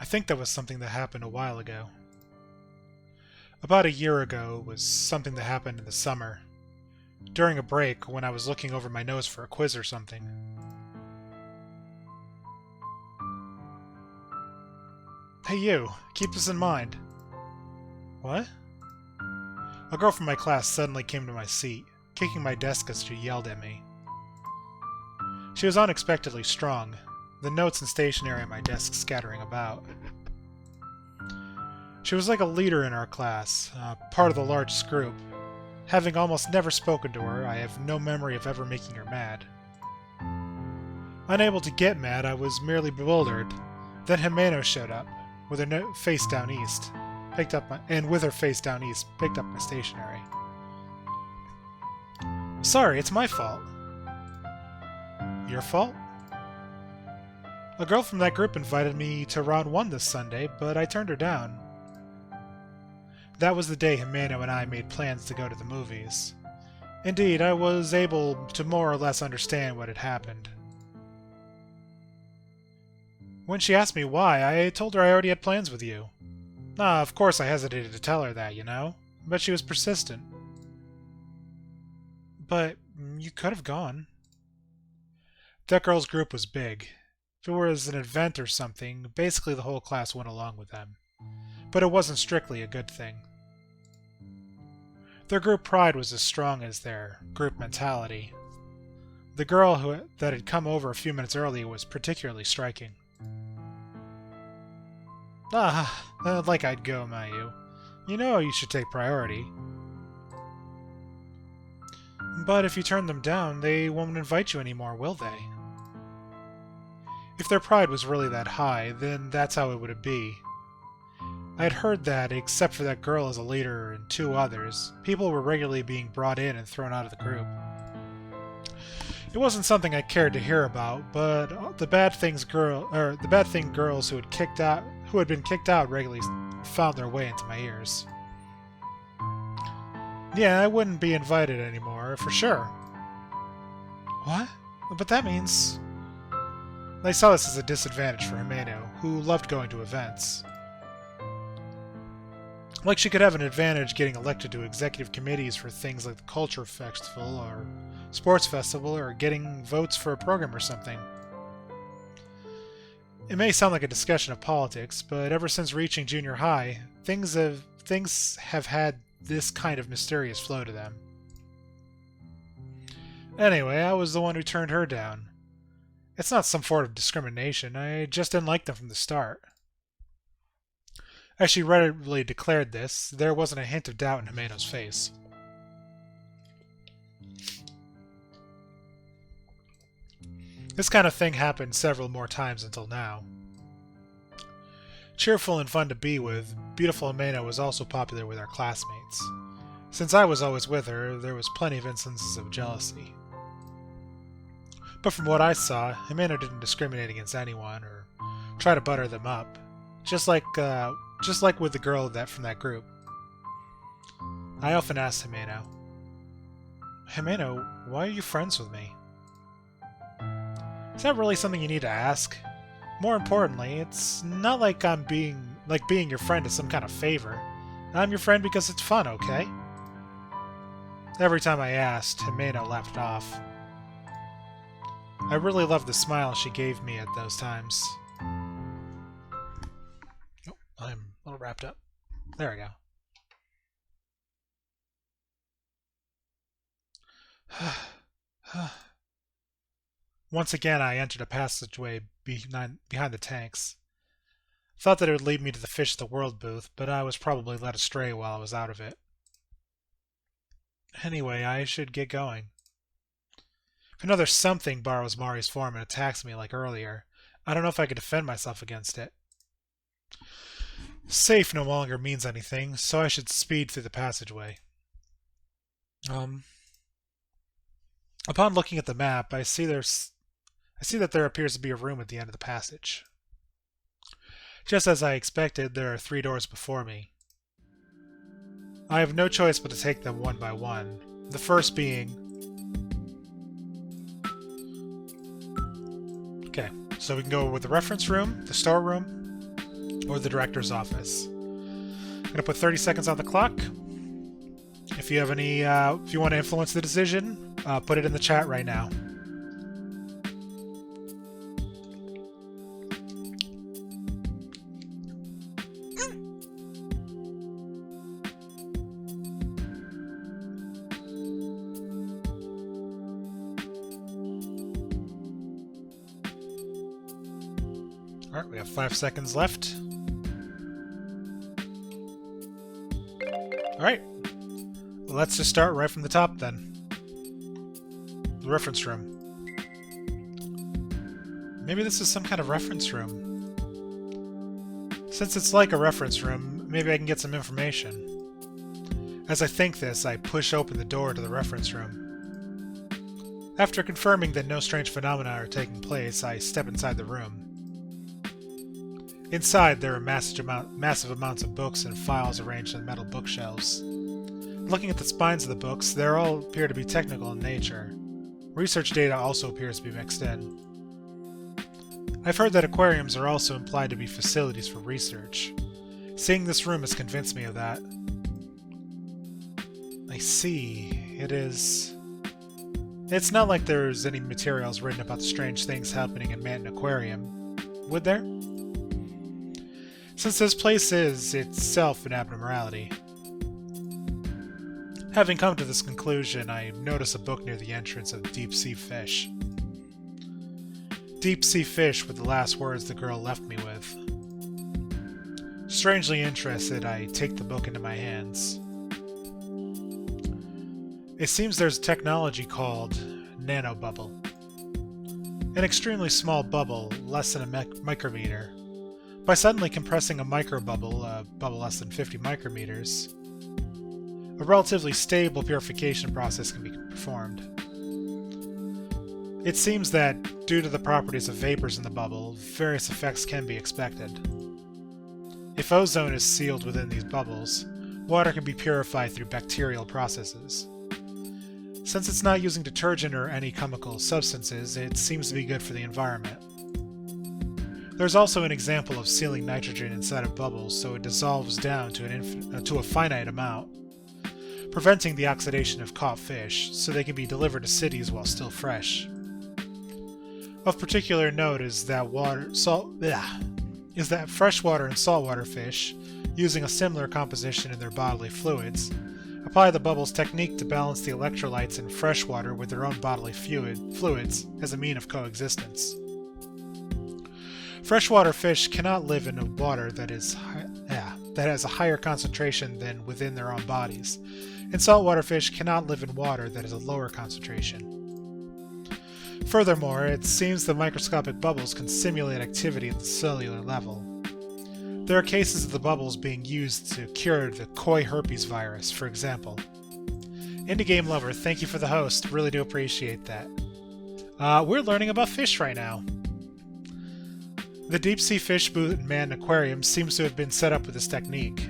I think that was something that happened a while ago. About a year ago was something that happened in the summer. During a break, when I was looking over my nose for a quiz or something. Hey you, keep this in mind. What? A girl from my class suddenly came to my seat, kicking my desk as she yelled at me. She was unexpectedly strong, the notes and stationery on my desk scattering about. She was like a leader in our class, part of the largest group. Having almost never spoken to her, I have no memory of ever making her mad. Unable to get mad, I was merely bewildered. Then Himeno showed up, with her face down east, picked up my stationery. Sorry, it's my fault. Your fault? A girl from that group invited me to round 1 this Sunday, but I turned her down. That was the day Himeno and I made plans to go to the movies. Indeed, I was able to more or less understand what had happened. When she asked me why, I told her I already had plans with you. Of course I hesitated to tell her that, you know, but she was persistent. But you could have gone. That girl's group was big. If it was an event or something, basically the whole class went along with them. But it wasn't strictly a good thing. Their group pride was as strong as their group mentality. The girl that had come over a few minutes earlier was particularly striking. Like I'd go, Mayu. You know you should take priority. But if you turn them down, they won't invite you anymore, will they? If their pride was really that high, then that's how it would be. I had heard that, except for that girl as a leader and 2 others, people were regularly being brought in and thrown out of the group. It wasn't something I cared to hear about, but the bad thing girls who had been kicked out regularly found their way into my ears. Yeah, I wouldn't be invited anymore, for sure. What? But that means... I saw this as a disadvantage for Himeno, who loved going to events. Like she could have an advantage getting elected to executive committees for things like the Culture Festival or Sports Festival or getting votes for a program or something. It may sound like a discussion of politics, but ever since reaching junior high, things have had this kind of mysterious flow to them. Anyway, I was the one who turned her down. It's not some form of discrimination, I just didn't like them from the start. As she readily declared this, there wasn't a hint of doubt in Himeno's face. This kind of thing happened several more times until now. Cheerful and fun to be with, beautiful Himeno was also popular with our classmates. Since I was always with her, there was plenty of instances of jealousy. But from what I saw, Himeno didn't discriminate against anyone or try to butter them up. Just like with the girl from that group. I often asked Himeno, why are you friends with me? Is that really something you need to ask? More importantly, it's not like being your friend is some kind of favor. I'm your friend because it's fun, okay? Every time I asked, Himeno laughed it off. I really loved the smile she gave me at those times. Oh, I'm a little wrapped up. There we go. Once again, I entered a passageway behind the tanks. Thought that it would lead me to the Fish of the World booth, but I was probably led astray while I was out of it. Anyway, I should get going. If another something borrows Mari's form and attacks me like earlier, I don't know if I could defend myself against it. Safe no longer means anything, so I should speed through the passageway. Upon looking at the map, I see that there appears to be a room at the end of the passage. Just as I expected, there are 3 doors before me. I have no choice but to take them one by one, the first being... Okay, so we can go with the reference room, the storeroom, or the director's office. I'm going to put 30 seconds on the clock. If you have any, if you want to influence the decision, put it in the chat right now. Alright, we have 5 seconds left. Alright, let's just start right from the top then. The reference room. Maybe this is some kind of reference room. Since it's like a reference room, maybe I can get some information. As I think this, I push open the door to the reference room. After confirming that no strange phenomena are taking place, I step inside the room. Inside, there are massive amounts of books and files arranged on metal bookshelves. Looking at the spines of the books, they all appear to be technical in nature. Research data also appears to be mixed in. I've heard that aquariums are also implied to be facilities for research. Seeing this room has convinced me of that. I see. It is... It's not like there's any materials written about the strange things happening in Manton Aquarium. Would there? Since this place is itself an abnormality. Having come to this conclusion, I notice a book near the entrance of Deep-Sea Fish. Deep-Sea Fish were the last words the girl left me with. Strangely interested, I take the book into my hands. It seems there's a technology called nanobubble. An extremely small bubble, less than a micrometer. By suddenly compressing a microbubble, a bubble less than 50 micrometers, a relatively stable purification process can be performed. It seems that, due to the properties of vapors in the bubble, various effects can be expected. If ozone is sealed within these bubbles, water can be purified through bacterial processes. Since it's not using detergent or any chemical substances, it seems to be good for the environment. There's also an example of sealing nitrogen inside of bubbles so it dissolves down to a finite amount, preventing the oxidation of caught fish so they can be delivered to cities while still fresh. Of particular note is that freshwater and saltwater fish, using a similar composition in their bodily fluids, apply the bubble's technique to balance the electrolytes in freshwater with their own bodily fluids as a mean of coexistence. Freshwater fish cannot live in water that has a higher concentration than within their own bodies, and saltwater fish cannot live in water that is a lower concentration. Furthermore, it seems the microscopic bubbles can simulate activity at the cellular level. There are cases of the bubbles being used to cure the koi herpes virus, for example. Indie Game Lover, thank you for the host. Really do appreciate that. We're learning about fish right now. The deep-sea fish booth in Manton Aquarium seems to have been set up with this technique.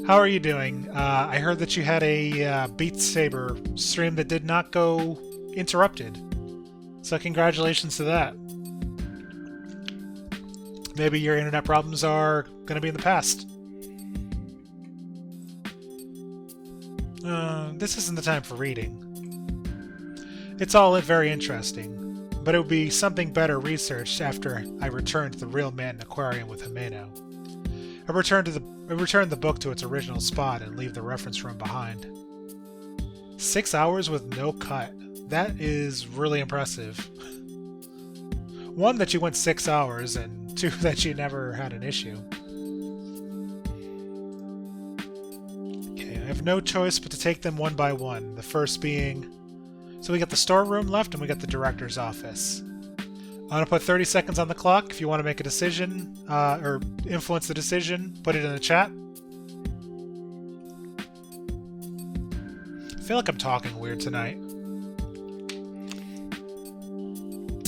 How are you doing? I heard that you had a Beat Saber stream that did not go interrupted. So congratulations to that. Maybe your internet problems are going to be in the past. This isn't the time for reading. It's all very interesting, but it would be something better researched after I return to the real Manton Aquarium with Himeno. I return the book to its original spot and leave the reference room behind. 6 hours with no cut. That is really impressive. One, that you went 6 hours, and two, that you never had an issue. Okay, I have no choice but to take them one by one. The first being... So we got the storeroom left, and we got the director's office. I'm going to put 30 seconds on the clock. If you want to make a decision, or influence the decision, put it in the chat. I feel like I'm talking weird tonight.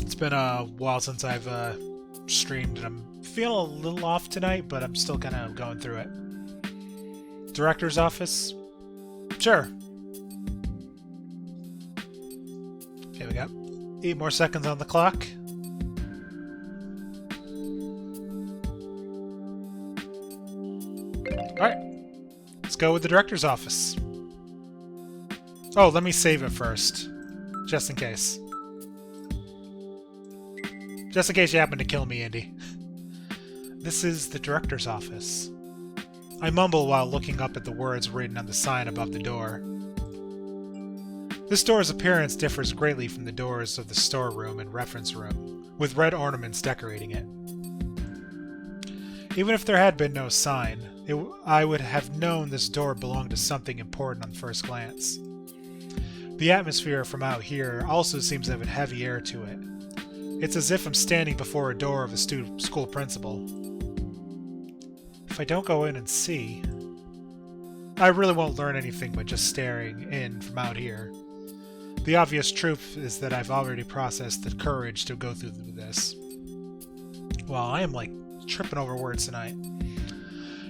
It's been a while since I've streamed, and I'm feeling a little off tonight, but I'm still kind of going through it. Director's office? Sure. Okay, we got 8 more seconds on the clock. Alright, let's go with the director's office. Oh, let me save it first. Just in case. Just in case you happen to kill me, Andy. This is the director's office. I mumble while looking up at the words written on the sign above the door. This door's appearance differs greatly from the doors of the storeroom and reference room, with red ornaments decorating it. Even if there had been no sign, I would have known this door belonged to something important on first glance. The atmosphere from out here also seems to have a heavy air to it. It's as if I'm standing before a door of a school principal. If I don't go in and see, I really won't learn anything by just staring in from out here. The obvious truth is that I've already processed the courage to go through this. Well, I am like tripping over words tonight.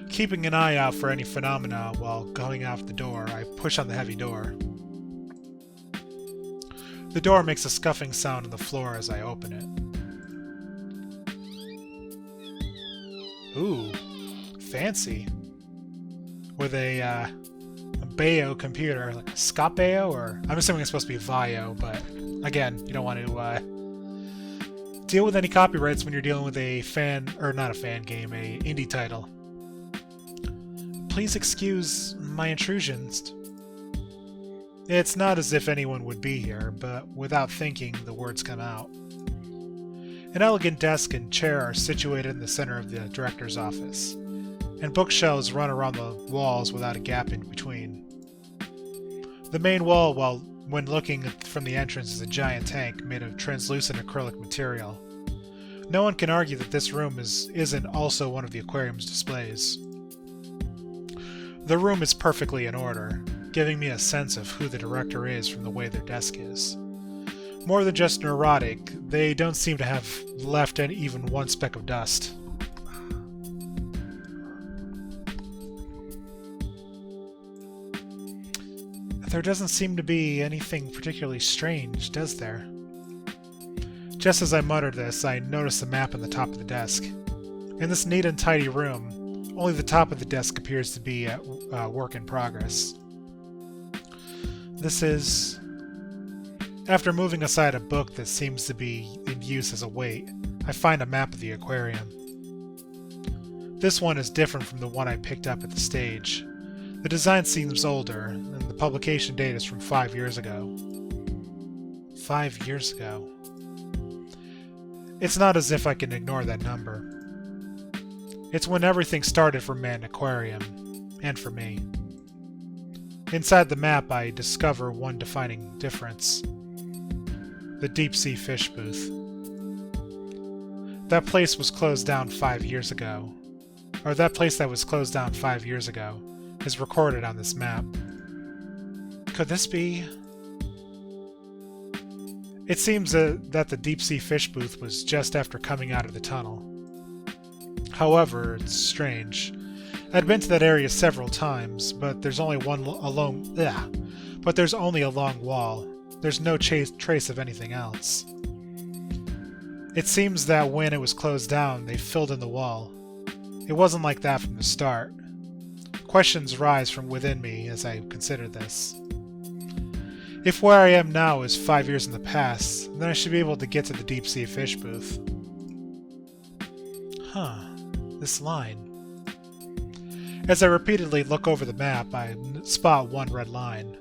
Keeping an eye out for any phenomena while going out the door, I push on the heavy door. The door makes a scuffing sound on the floor as I open it. Ooh, fancy. With a Bayo computer, like a Scott Bayo, or I'm assuming it's supposed to be Vaio, but again, you don't want to deal with any copyrights when you're dealing with a not a fan game, a indie title. Please excuse my intrusions. It's not as if anyone would be here, but without thinking, the words come out. An elegant desk and chair are situated in the center of the director's office, and bookshelves run around the walls without a gap in between. The main wall, when looking from the entrance, is a giant tank made of translucent acrylic material. No one can argue that this room isn't also one of the aquarium's displays. The room is perfectly in order, giving me a sense of who the director is from the way their desk is. More than just neurotic, they don't seem to have left even one speck of dust. There doesn't seem to be anything particularly strange, does there? Just as I muttered this, I noticed a map on the top of the desk. In this neat and tidy room, only the top of the desk appears to be at work in progress. This is... After moving aside a book that seems to be in use as a weight, I find a map of the aquarium. This one is different from the one I picked up at the stage. The design seems older, and the publication date is from 5 years ago. 5 years ago. It's not as if I can ignore that number. It's when everything started for Man Aquarium, and for me. Inside the map, I discover one defining difference. The deep-sea fish booth. That place was closed down 5 years ago. Or that place that was closed down 5 years ago is recorded on this map. Could this be... It seems that the deep-sea fish booth was just after coming out of the tunnel. However, it's strange. I'd been to that area several times, but there's only there's only a long wall. There's no trace of anything else. It seems that when it was closed down, they filled in the wall. It wasn't like that from the start. Questions rise from within me as I consider this. If where I am now is 5 years in the past, then I should be able to get to the deep-sea fish booth. This line. As I repeatedly look over the map, I spot one red line.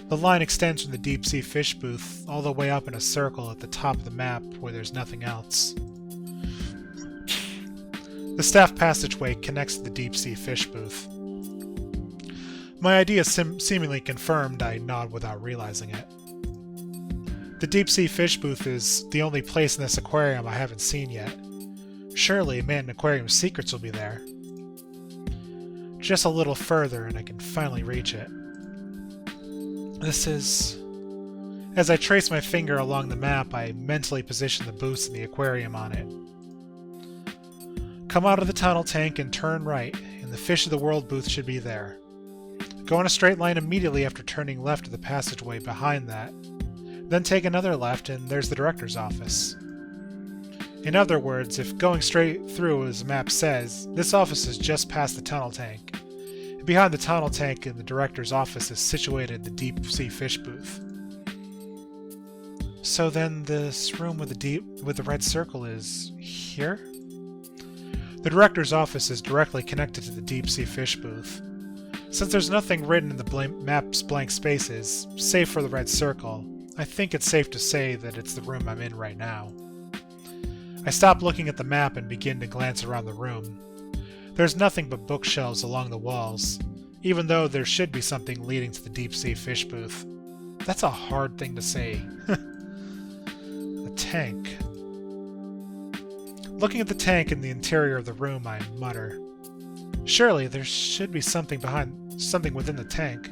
The line extends from the deep-sea fish booth all the way up in a circle at the top of the map where there's nothing else. The staff passageway connects to the deep-sea fish booth. My idea seemingly confirmed, I nod without realizing it. The deep-sea fish booth is the only place in this aquarium I haven't seen yet. Surely Man Aquarium's secrets will be there. Just a little further and I can finally reach it. This is... As I trace my finger along the map, I mentally position the booths in the aquarium on it. Come out of the tunnel tank and turn right, and the Fish of the World booth should be there. Go in a straight line immediately after turning left to the passageway behind that. Then take another left and there's the director's office. In other words, if going straight through as the map says, this office is just past the tunnel tank. Behind the tunnel tank in the director's office is situated the deep-sea fish booth. So then this room with the red circle is here? The director's office is directly connected to the deep-sea fish booth. Since there's nothing written in the map's blank spaces, save for the red circle, I think it's safe to say that it's the room I'm in right now. I stop looking at the map and begin to glance around the room. There's nothing but bookshelves along the walls, even though there should be something leading to the deep-sea fish booth. That's a hard thing to say. A tank. Looking at the tank in the interior of the room, I mutter. Surely there should be something within the tank.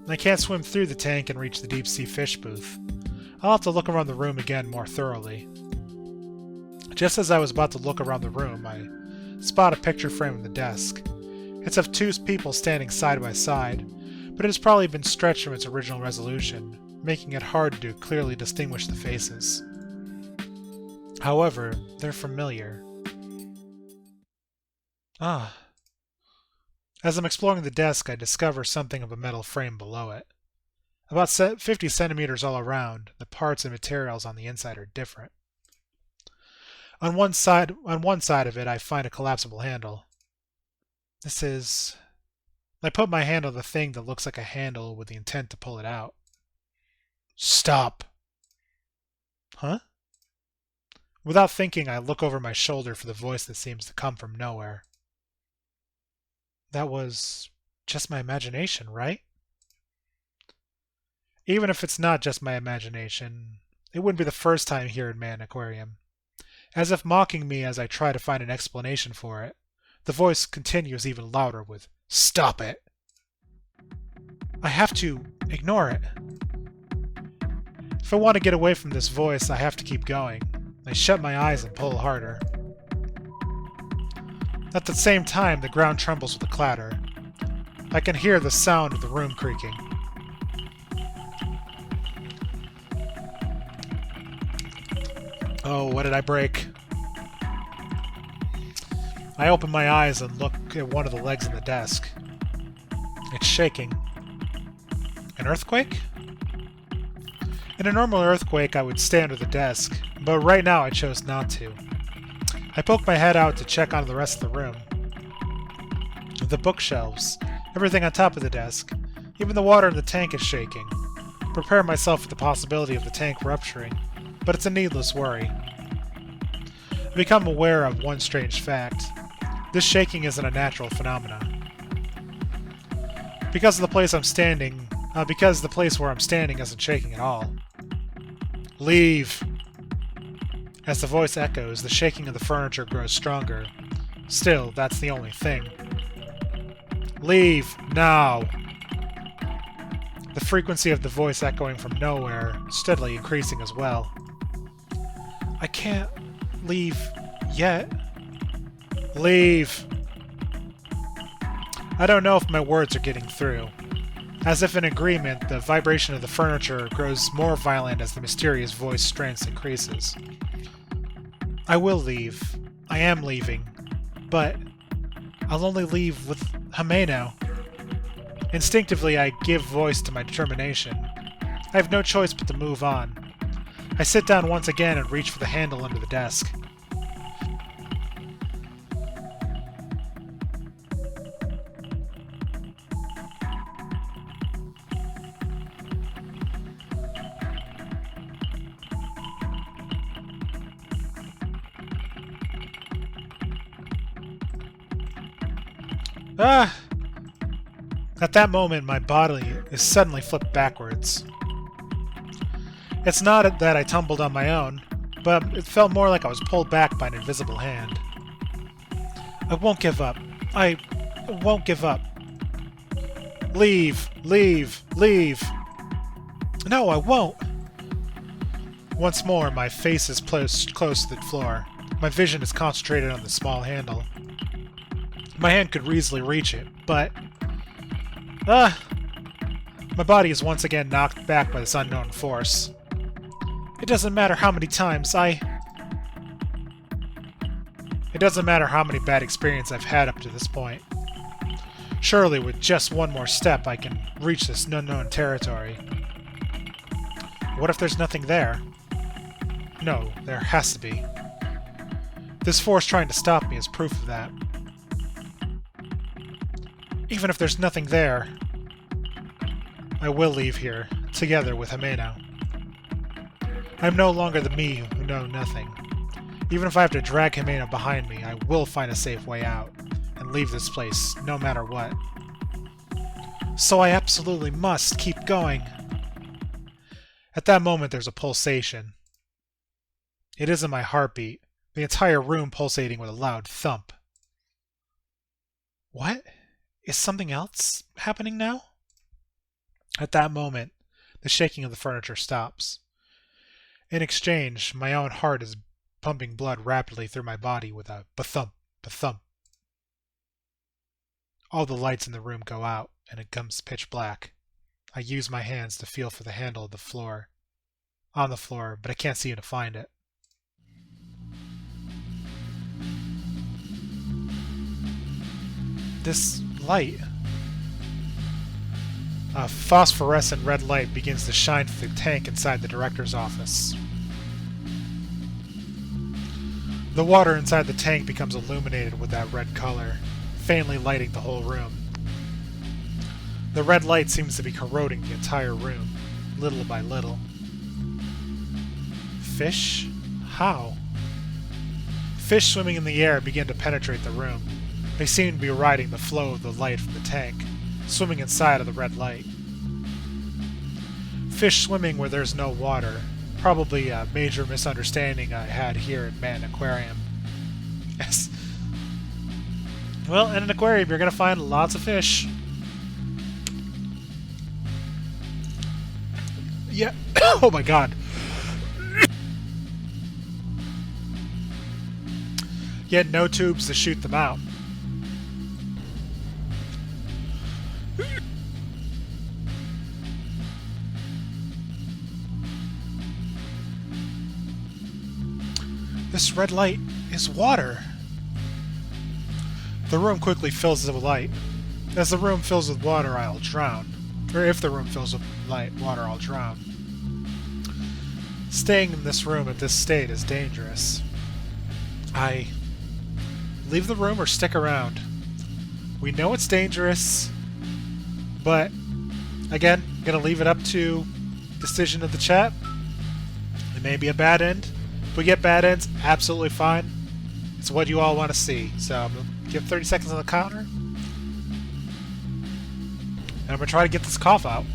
I can't swim through the tank and reach the deep-sea fish booth. I'll have to look around the room again more thoroughly. Just as I was about to look around the room, I spot a picture frame on the desk. It's of two people standing side by side, but it has probably been stretched from its original resolution, making it hard to clearly distinguish the faces. However, they're familiar. Ah. As I'm exploring the desk, I discover something of a metal frame below it. About 50 centimeters all around, the parts and materials on the inside are different. On one side of it, I find a collapsible handle. This is... I put my hand on the thing that looks like a handle with the intent to pull it out. Stop! Huh? Without thinking, I look over my shoulder for the voice that seems to come from nowhere. That was just my imagination, right? Even if it's not just my imagination, it wouldn't be the first time here in Man Aquarium. As if mocking me as I try to find an explanation for it, the voice continues even louder with, "Stop it!" I have to ignore it. If I want to get away from this voice, I have to keep going. I shut my eyes and pull harder. At the same time, the ground trembles with a clatter. I can hear the sound of the room creaking. Oh, what did I break? I open my eyes and look at one of the legs in the desk. It's shaking. An earthquake? In a normal earthquake, I would stay under the desk, but right now I chose not to. I poke my head out to check on the rest of the room. The bookshelves, everything on top of the desk, even the water in the tank is shaking. Prepare myself for the possibility of the tank rupturing, but it's a needless worry. I become aware of one strange fact. This shaking isn't a natural phenomenon. Because the place where I'm standing isn't shaking at all. Leave! As the voice echoes, the shaking of the furniture grows stronger. Still, that's the only thing. Leave, now! The frequency of the voice echoing from nowhere, steadily increasing as well. I can't leave yet. Leave! I don't know if my words are getting through. As if in agreement, the vibration of the furniture grows more violent as the mysterious voice strength increases. I will leave. I am leaving. But I'll only leave with Himeno. Instinctively, I give voice to my determination. I have no choice but to move on. I sit down once again and reach for the handle under the desk. Ah! At that moment, my body is suddenly flipped backwards. It's not that I tumbled on my own, but it felt more like I was pulled back by an invisible hand. I won't give up. I won't give up. Leave! Leave! Leave! No, I won't! Once more, my face is placed close to the floor. My vision is concentrated on the small handle. My hand could easily reach it, but... My body is once again knocked back by this unknown force. It doesn't matter how many times It doesn't matter how many bad experiences I've had up to this point. Surely with just one more step I can reach this unknown territory. What if there's nothing there? No, there has to be. This force trying to stop me is proof of that. Even if there's nothing there, I will leave here, together with Himeno. I'm no longer the me who know nothing. Even if I have to drag Himeno behind me, I will find a safe way out, and leave this place, no matter what. So I absolutely must keep going. At that moment there's a pulsation. It isn't my heartbeat, the entire room pulsating with a loud thump. What? Is something else happening now? At that moment, the shaking of the furniture stops. In exchange, my own heart is pumping blood rapidly through my body with a ba-thump, ba-thump. All the lights in the room go out, and it becomes pitch black. I use my hands to feel for the handle of the floor. On the floor, but I can't seem to find it. This light. A phosphorescent red light begins to shine through the tank inside the director's office. The water inside the tank becomes illuminated with that red color, faintly lighting the whole room. The red light seems to be corroding the entire room, little by little. Fish? How? Fish swimming in the air begin to penetrate the room. They seem to be riding the flow of the light from the tank, swimming inside of the red light. Fish swimming where there's no water. Probably a major misunderstanding I had here at Man Aquarium. Yes. Well, in an aquarium you're going to find lots of fish. Yeah. Oh my god. Yet no tubes to shoot them out. This red light is water. The room quickly fills with light. As the room fills with water, I'll drown. Or if the room fills with water, I'll drown. Staying in this room at this state is dangerous. I leave the room or stick around. We know it's dangerous, but again, I'm gonna leave it up to decision of the chat. It may be a bad end. If we get bad ends, absolutely fine. It's what you all want to see. So I'm gonna give 30 seconds on the counter, and I'm gonna try to get this cough out.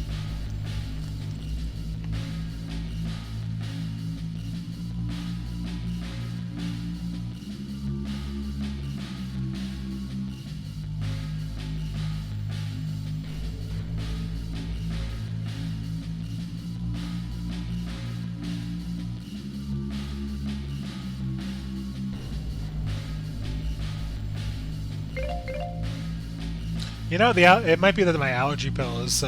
You know, it might be that my allergy pill is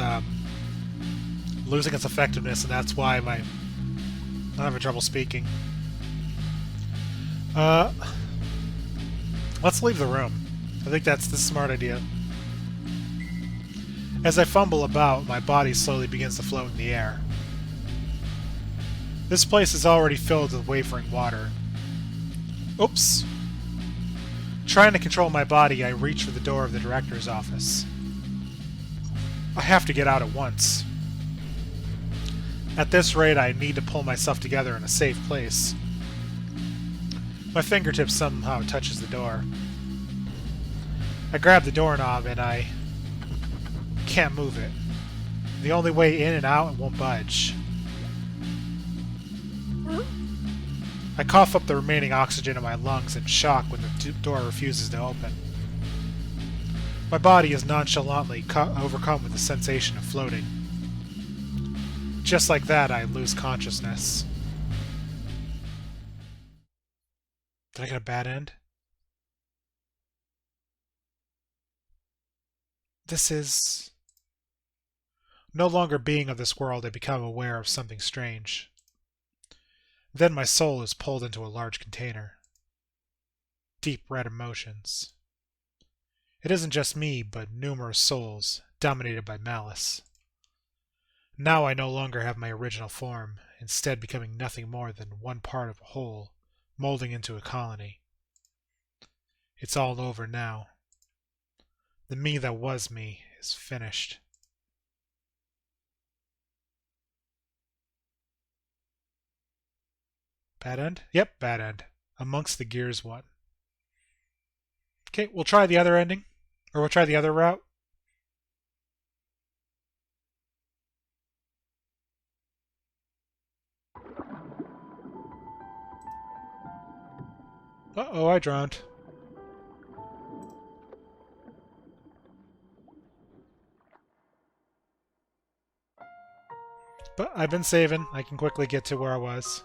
losing its effectiveness, and that's why I'm having trouble speaking. Let's leave the room. I think that's the smart idea. As I fumble about, my body slowly begins to float in the air. This place is already filled with wavering water. Oops. Trying to control my body, I reach for the door of the director's office. I have to get out at once. At this rate, I need to pull myself together in a safe place. My fingertip somehow touches the door. I grab the doorknob and I can't move it. The only way in and out, it won't budge. I cough up the remaining oxygen in my lungs in shock when the door refuses to open. My body is nonchalantly overcome with the sensation of floating. Just like that, I lose consciousness. Did I get a bad end? This is... No longer being of this world, I become aware of something strange. Then my soul is pulled into a large container. Deep red emotions. It isn't just me, but numerous souls, dominated by malice. Now I no longer have my original form, instead becoming nothing more than one part of a whole, molding into a colony. It's all over now. The me that was me is finished. Bad end? Yep, bad end. Amongst the gears one. Okay, we'll try the other ending. Or we'll try the other route. Uh-oh, I drowned. But I've been saving. I can quickly get to where I was.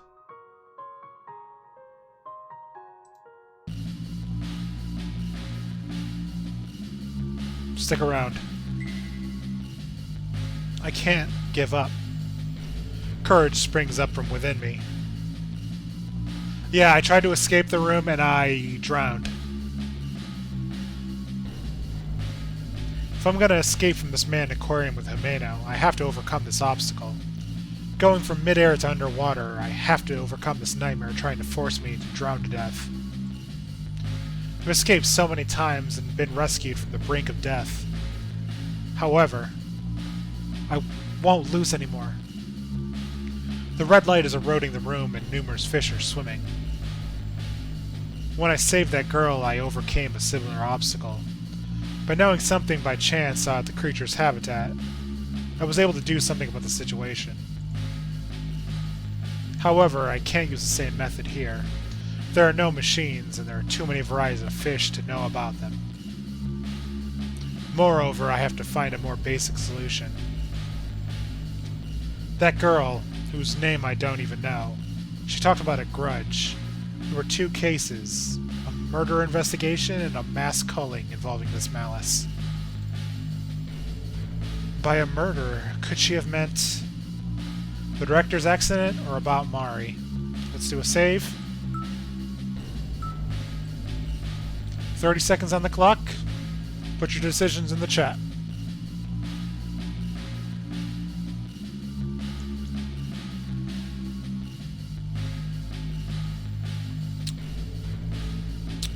Stick around. I can't give up. Courage springs up from within me. Yeah, I tried to escape the room and I drowned. If I'm gonna escape from this manned aquarium with Himeno, I have to overcome this obstacle. Going from midair to underwater, I have to overcome this nightmare trying to force me to drown to death. I've escaped so many times and been rescued from the brink of death. However, I won't lose anymore. The red light is eroding the room and numerous fish are swimming. When I saved that girl, I overcame a similar obstacle. By knowing something by chance at the creature's habitat, I was able to do something about the situation. However, I can't use the same method here. There are no machines, and there are too many varieties of fish to know about them. Moreover, I have to find a more basic solution. That girl, whose name I don't even know, she talked about a grudge. There were two cases, a murder investigation and a mass culling involving this malice. By a murder, could she have meant the director's accident or about Mari? Let's do a save. 30 seconds on the clock. Put your decisions in the chat.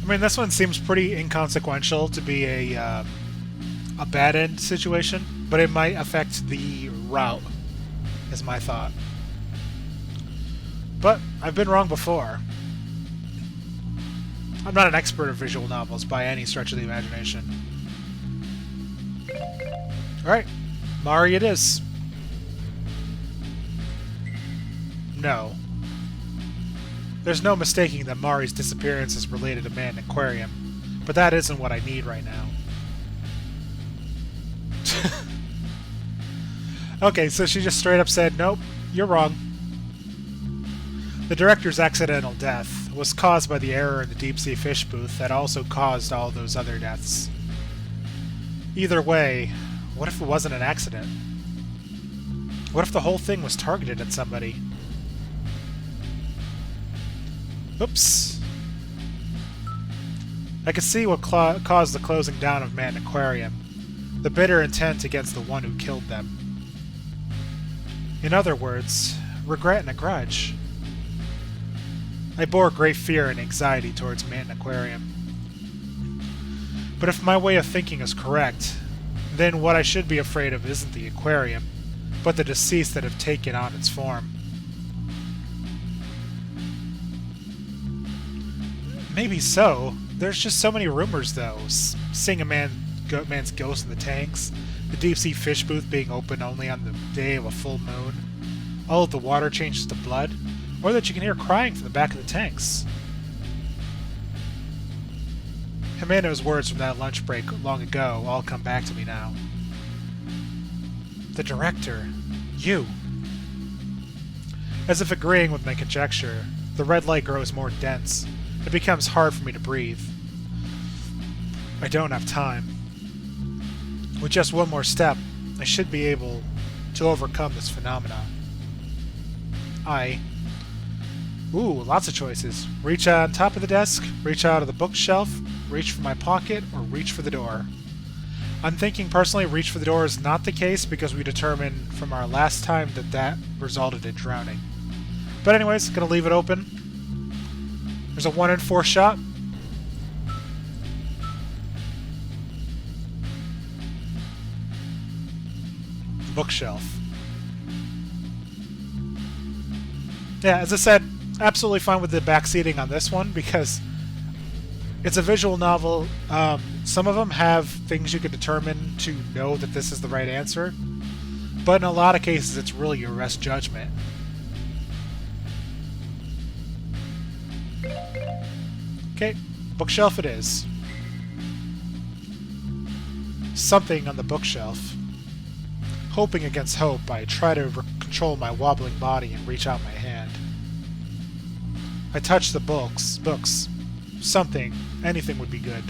I mean, this one seems pretty inconsequential to be a bad end situation, but it might affect the route, is my thought. But I've been wrong before. I'm not an expert of visual novels by any stretch of the imagination. Alright, Mari it is. No. There's no mistaking that Mari's disappearance is related to Man Aquarium, but that isn't what I need right now. Okay, so she just straight up said, nope, you're wrong. The director's accidental death was caused by the error in the deep-sea fish booth that also caused all those other deaths. Either way, what if it wasn't an accident? What if the whole thing was targeted at somebody? Oops. I could see what caused the closing down of Man Aquarium. The bitter intent against the one who killed them. In other words, regret and a grudge. I bore great fear and anxiety towards Man Aquarium. But if my way of thinking is correct, then what I should be afraid of isn't the aquarium, but the deceased that have taken on its form. Maybe so. There's just so many rumors, though. Seeing a man's ghost in the tanks, the deep-sea fish booth being open only on the day of a full moon, all of the water changes to blood, or that you can hear crying from the back of the tanks. Himeno's words from that lunch break long ago all come back to me now. The director. You. As if agreeing with my conjecture, the red light grows more dense. It becomes hard for me to breathe. I don't have time. With just one more step, I should be able to overcome this phenomenon. Ooh, lots of choices. Reach on top of the desk, reach out of the bookshelf, reach for my pocket, or reach for the door. I'm thinking personally reach for the door is not the case because we determined from our last time that that resulted in drowning. But anyways, gonna leave it open. There's a 1 in 4 shot. Bookshelf. Yeah, as I said, absolutely fine with the backseating on this one because it's a visual novel. Some of them have things you can determine to know that this is the right answer, but in a lot of cases it's really your best judgment. Okay, bookshelf it is. Something on the bookshelf. Hoping against hope, I try to control my wobbling body and reach out my hand. I touch the books. Something, anything would be good.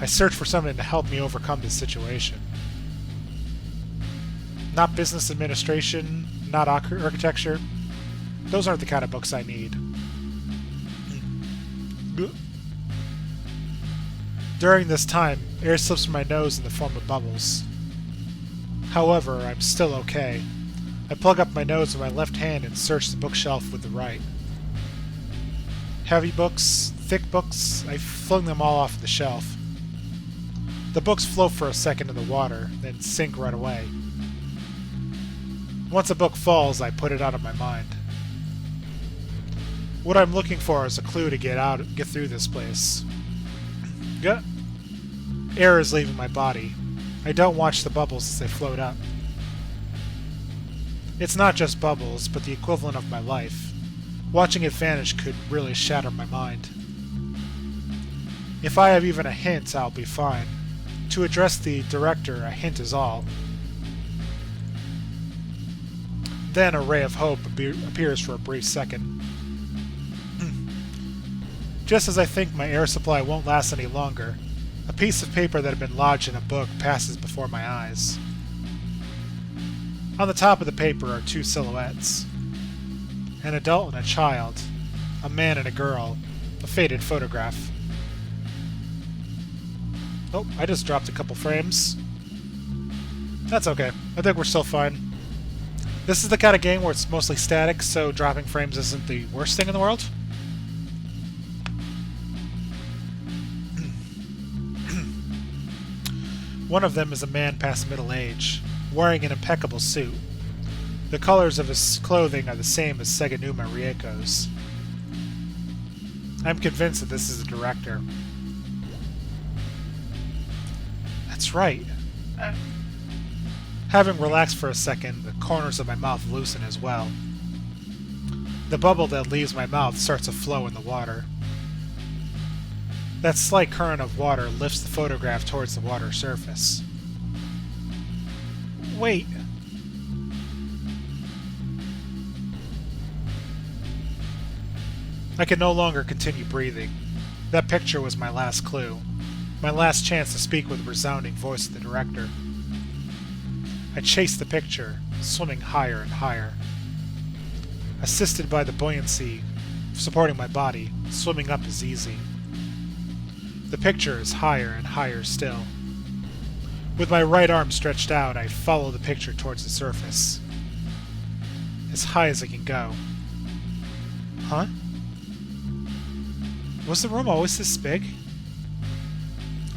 I search for something to help me overcome this situation. Not business administration, not architecture. Those aren't the kind of books I need. During this time, air slips from my nose in the form of bubbles. However, I'm still okay. I plug up my nose with my left hand and search the bookshelf with the right. Heavy books, thick books, I flung them all off the shelf. The books float for a second in the water, then sink right away. Once a book falls, I put it out of my mind. What I'm looking for is a clue to get through this place. Air is leaving my body. I don't watch the bubbles as they float up. It's not just bubbles, but the equivalent of my life. Watching it vanish could really shatter my mind. If I have even a hint, I'll be fine. To address the director, a hint is all. Then a ray of hope appears for a brief second. Just as I think my air supply won't last any longer, a piece of paper that had been lodged in a book passes before my eyes. On the top of the paper are 2 silhouettes. An adult and a child, a man and a girl, a faded photograph. Oh, I just dropped a couple frames. That's okay. I think we're still fine. This is the kind of game where it's mostly static, so dropping frames isn't the worst thing in the world. One of them is a man past middle age, wearing an impeccable suit. The colors of his clothing are the same as Seganuma Rieko's. I'm convinced that this is the director. That's right. Having relaxed for a second, the corners of my mouth loosen as well. The bubble that leaves my mouth starts to flow in the water. That slight current of water lifts the photograph towards the water surface. Wait. I can no longer continue breathing. That picture was my last clue. My last chance to speak with the resounding voice of the director. I chased the picture, swimming higher and higher. Assisted by the buoyancy supporting my body, swimming up is easy. The picture is higher and higher still. With my right arm stretched out, I follow the picture towards the surface. As high as I can go. Huh? Was the room always this big?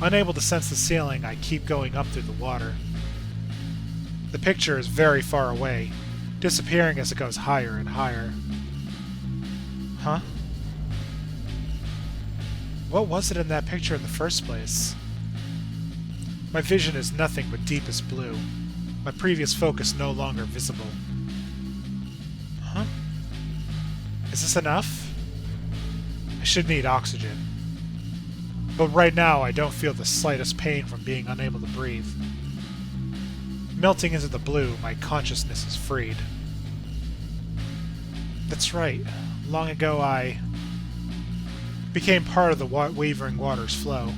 Unable to sense the ceiling, I keep going up through the water. The picture is very far away, disappearing as it goes higher and higher. Huh? What was it in that picture in the first place? My vision is nothing but deepest blue. My previous focus no longer visible. Huh? Is this enough? I should need oxygen. But right now I don't feel the slightest pain from being unable to breathe. Melting into the blue, my consciousness is freed. That's right. Long ago I became part of the wavering water's flow.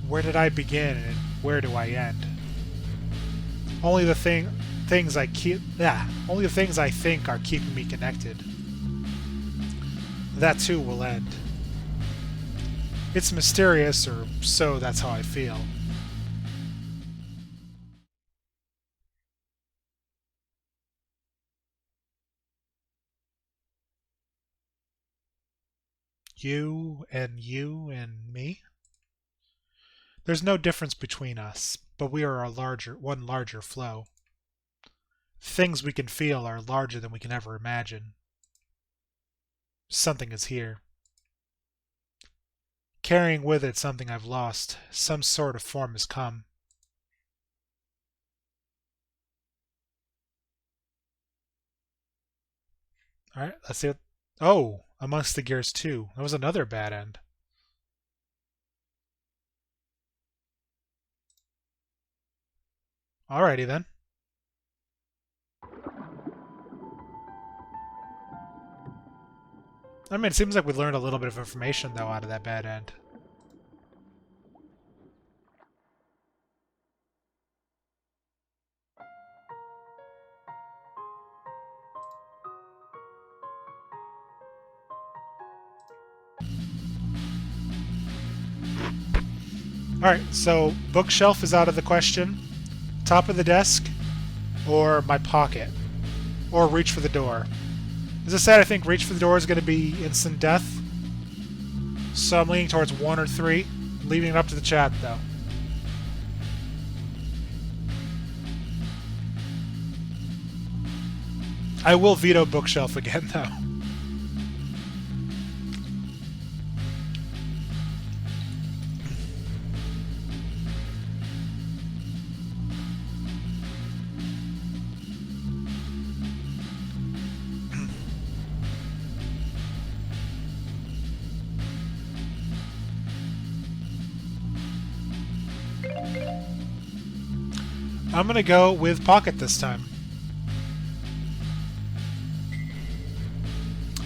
Where did I begin and where do I end? Only the things I think are keeping me connected. That too will end. It's mysterious, or so that's how I feel. You and me? There's no difference between us, but we are one larger flow. Things we can feel are larger than we can ever imagine. Something is here. Carrying with it something I've lost. Some sort of form has come. Alright, let's see what... Oh! Amongst the Gears 2. That was another bad end. Alrighty then. I mean, it seems like we learned a little bit of information, though, out of that bad end. Alright, so bookshelf is out of the question. Top of the desk, or my pocket, or reach for the door. As I said, I think reach for the door is going to be instant death. So I'm leaning towards 1 or 3, leaving it up to the chat, though. I will veto bookshelf again, though. I'm gonna go with pocket this time.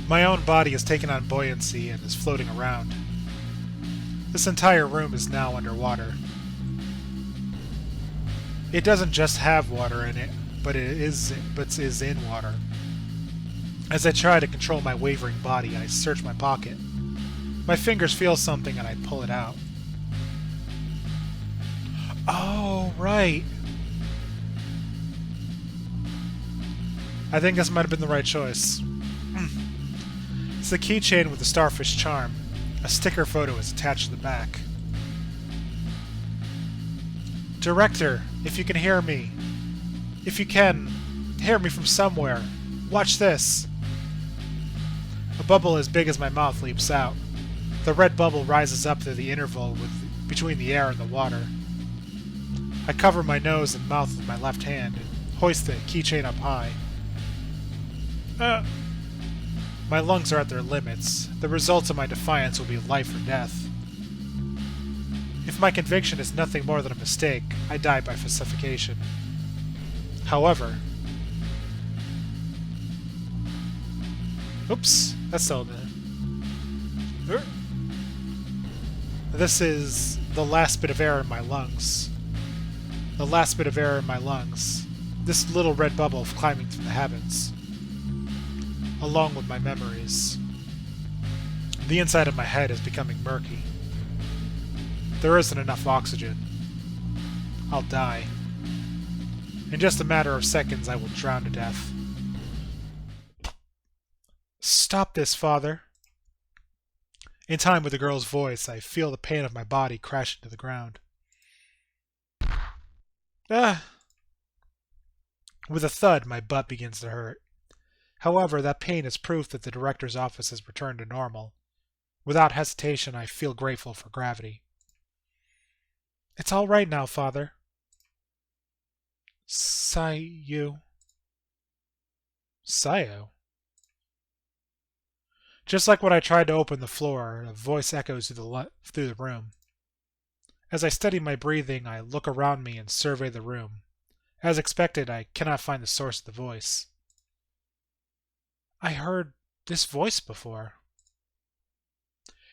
My own body has taken on buoyancy and is floating around. This entire room is now underwater. It doesn't just have water in it, but it is in water. As I try to control my wavering body, I search my pocket. My fingers feel something and I pull it out. Oh, right. I think this might have been the right choice. It's the keychain with the starfish charm. A sticker photo is attached to the back. Director, if you can hear me. If you can, hear me from somewhere. Watch this. A bubble as big as my mouth leaps out. The red bubble rises up through the interval between the air and the water. I cover my nose and mouth with my left hand and hoist the keychain up high. My lungs are at their limits. The result of my defiance will be life or death. If my conviction is nothing more than a mistake, I die by suffocation. However... Oops, that's still there. This is the last bit of air in my lungs. The last bit of air in my lungs. This little red bubble climbing through the heavens. Along with my memories. The inside of my head is becoming murky. There isn't enough oxygen. I'll die. In just a matter of seconds, I will drown to death. Stop this, Father. In time with the girl's voice, I feel the pain of my body crash into the ground. Ah! With a thud, my butt begins to hurt. However, that pain is proof that the director's office has returned to normal. Without hesitation, I feel grateful for gravity. It's all right now, Father. Sayo. Just like when I tried to open the floor, a voice echoes through the room. As I steady my breathing, I look around me and survey the room. As expected, I cannot find the source of the voice. I heard this voice before.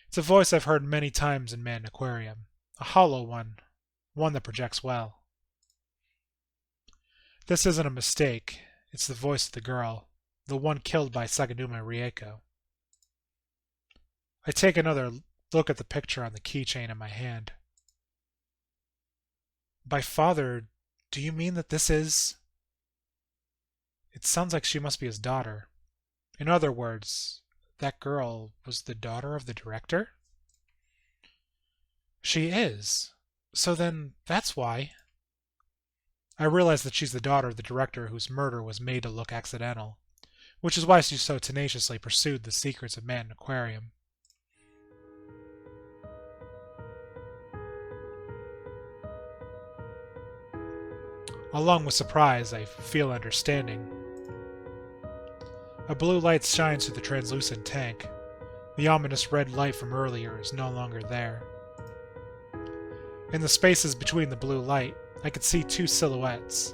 It's a voice I've heard many times in Man Aquarium. A hollow one that projects well. This isn't a mistake. It's the voice of the girl, the one killed by Saganuma Rieko. I take another look at the picture on the keychain in my hand. By father, do you mean that this is... It sounds like she must be his daughter. In other words, that girl was the daughter of the director? She is. So then, that's why. I realize that she's the daughter of the director whose murder was made to look accidental, which is why she so tenaciously pursued the secrets of Man Aquarium. Along with surprise, I feel understanding. A blue light shines through the translucent tank. The ominous red light from earlier is no longer there. In the spaces between the blue light, I could see two silhouettes.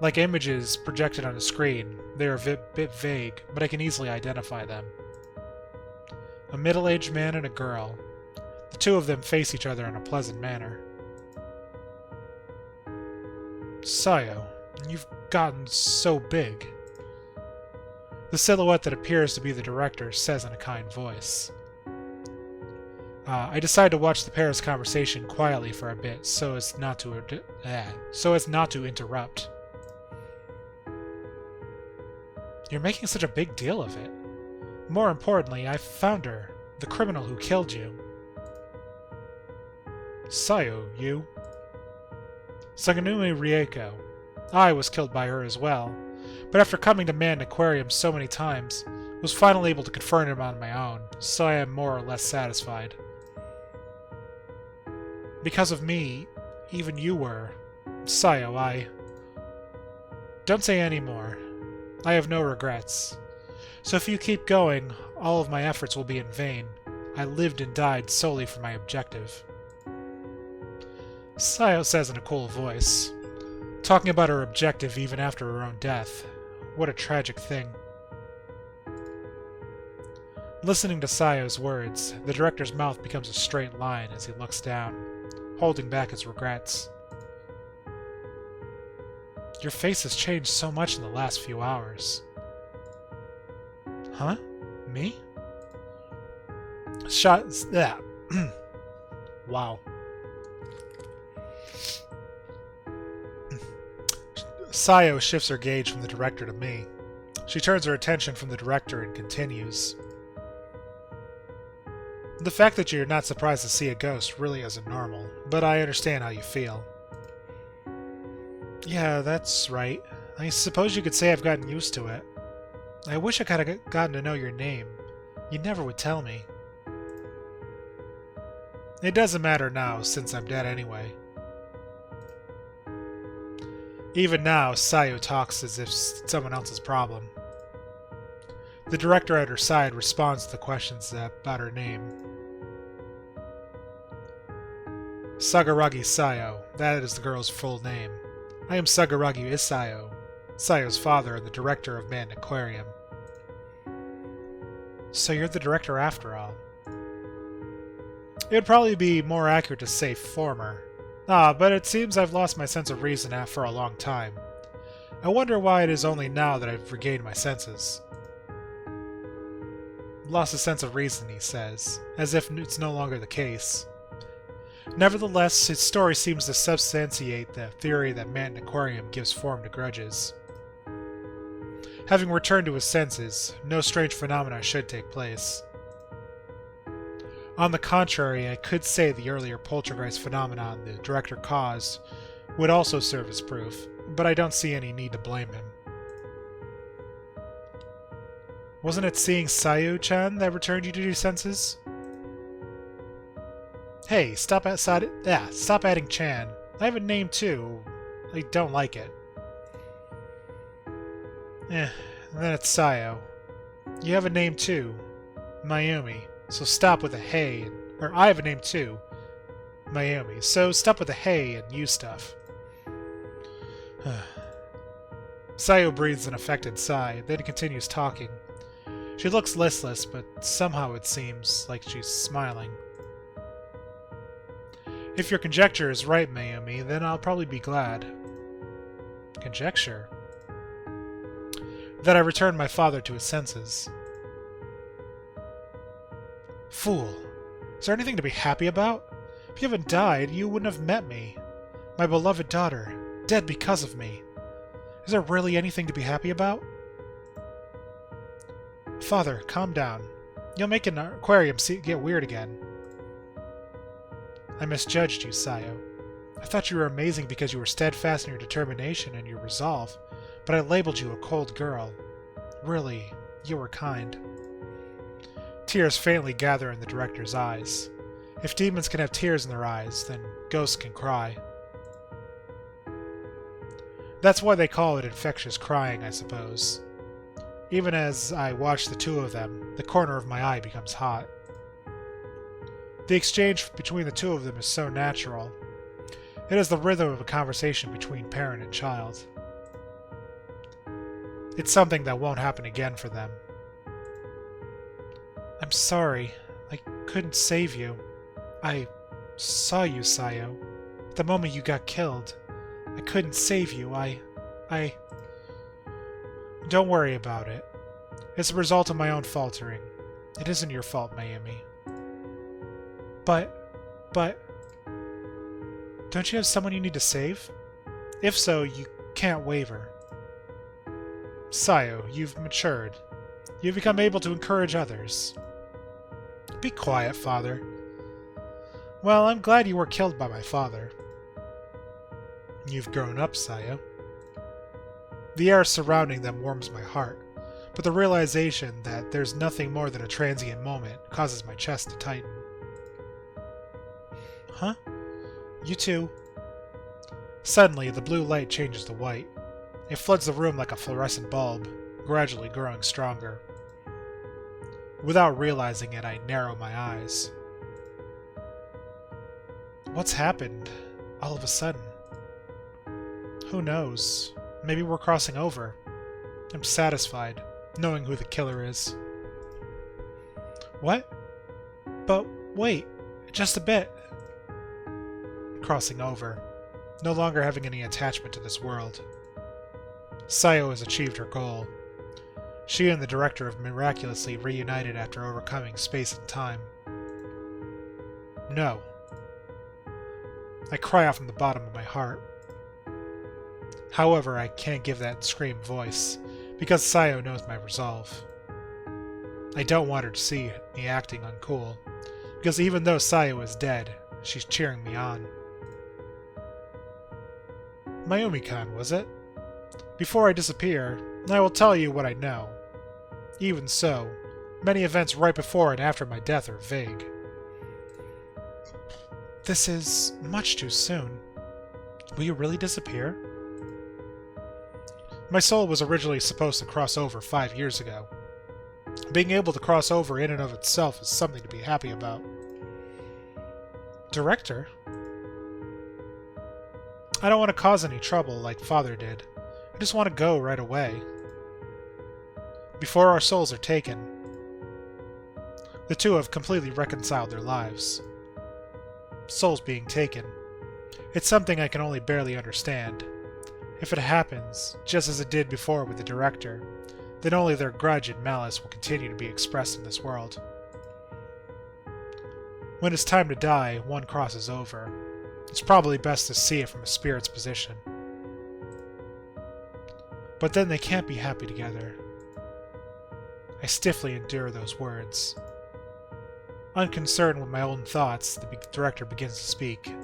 Like images projected on a screen, they are a bit vague, but I can easily identify them. A middle-aged man and a girl. The two of them face each other in a pleasant manner. Sayo, you've gotten so big. The silhouette that appears to be the director says in a kind voice. I decide to watch the pair's conversation quietly for a bit, so as not to interrupt. You're making such a big deal of it. More importantly, I found her, the criminal who killed you. Sayo, you? Saganumi Rieko. I was killed by her as well, but after coming to Man Aquarium so many times, was finally able to confront him on my own, so I am more or less satisfied. Because of me, even you were. Sayo, I... Don't say any more. I have no regrets. So if you keep going, all of my efforts will be in vain. I lived and died solely for my objective. Sayo says in a cool voice. Talking about her objective even after her own death. What a tragic thing. Listening to Sayo's words, the director's mouth becomes a straight line as he looks down, holding back his regrets. Your face has changed so much in the last few hours. Huh? Me? Wow. Sayo shifts her gaze from the director to me. She turns her attention from the director and continues. The fact that you're not surprised to see a ghost really isn't normal, but I understand how you feel. Yeah, that's right. I suppose you could say I've gotten used to it. I wish I could have gotten to know your name. You never would tell me. It doesn't matter now, since I'm dead anyway. Even now, Sayo talks as if it's someone else's problem. The director at her side responds to the questions about her name. Sagaragi Sayo, that is the girl's full name. I am Sagaragi Isayo, Sayo's father and the director of Man Aquarium. So you're the director after all. It would probably be more accurate to say former. But it seems I've lost my sense of reason for a long time. I wonder why it is only now that I've regained my senses. Lost a sense of reason, he says, as if it's no longer the case. Nevertheless, his story seems to substantiate the theory that Man Aquarium gives form to grudges. Having returned to his senses, no strange phenomena should take place. On the contrary, I could say the earlier poltergeist phenomenon the director caused would also serve as proof, but I don't see any need to blame him. Wasn't it seeing Sayu-chan that returned you to your senses? Hey, stop adding Chan. I have a name too. I don't like it. And then it's Sayo. You have a name too. Mayumi. So stop with the hey, or I have a name too. Mayumi. So stop with the hey and you stuff. Sayo breathes an affected sigh, then continues talking. She looks listless, but somehow it seems like she's smiling. If your conjecture is right, Mayumi, then I'll probably be glad. Conjecture? That I returned my father to his senses. Fool. Is there anything to be happy about? If you haven't died, you wouldn't have met me. My beloved daughter, dead because of me. Is there really anything to be happy about? Father, calm down. You'll make an aquarium get weird again. I misjudged you, Sayo. I thought you were amazing because you were steadfast in your determination and your resolve, but I labeled you a cold girl. Really, you were kind. Tears faintly gather in the director's eyes. If demons can have tears in their eyes, then ghosts can cry. That's why they call it infectious crying, I suppose. Even as I watch the two of them, the corner of my eye becomes hot. The exchange between the two of them is so natural. It is the rhythm of a conversation between parent and child. It's something that won't happen again for them. I'm sorry. I couldn't save you. I saw you, Sayo. At the moment you got killed. I couldn't save you. I... Don't worry about it. It's a result of my own faltering. It isn't your fault, Mayumi. But... Don't you have someone you need to save? If so, you can't waver. Sayo, you've matured. You've become able to encourage others. Be quiet, Father. Well, I'm glad you were killed by my father. You've grown up, Sayo. The air surrounding them warms my heart, but the realization that there's nothing more than a transient moment causes my chest to tighten. Huh? You too. Suddenly, the blue light changes to white. It floods the room like a fluorescent bulb, gradually growing stronger. Without realizing it, I narrow my eyes. What's happened? All of a sudden? Who knows? Maybe we're crossing over. I'm satisfied, knowing who the killer is. What? But wait, just a bit. Crossing over. No longer having any attachment to this world. Sayo has achieved her goal. She and the director have miraculously reunited after overcoming space and time. No. I cry out from the bottom of my heart. However, I can't give that scream voice, because Sayo knows my resolve. I don't want her to see me acting uncool, because even though Sayo is dead, she's cheering me on. Mayumi-kan, was it? Before I disappear, I will tell you what I know. Even so, many events right before and after my death are vague. This is much too soon. Will you really disappear? My soul was originally supposed to cross over 5 years ago. Being able to cross over in and of itself is something to be happy about. Director? I don't want to cause any trouble like Father did. I just want to go right away. Before our souls are taken. The two have completely reconciled their lives. Souls being taken. It's something I can only barely understand. If it happens, just as it did before with the director, then only their grudge and malice will continue to be expressed in this world. When it's time to die, one crosses over. It's probably best to see it from a spirit's position. But then they can't be happy together. I stiffly endure those words. Unconcerned with my own thoughts, the director begins to speak.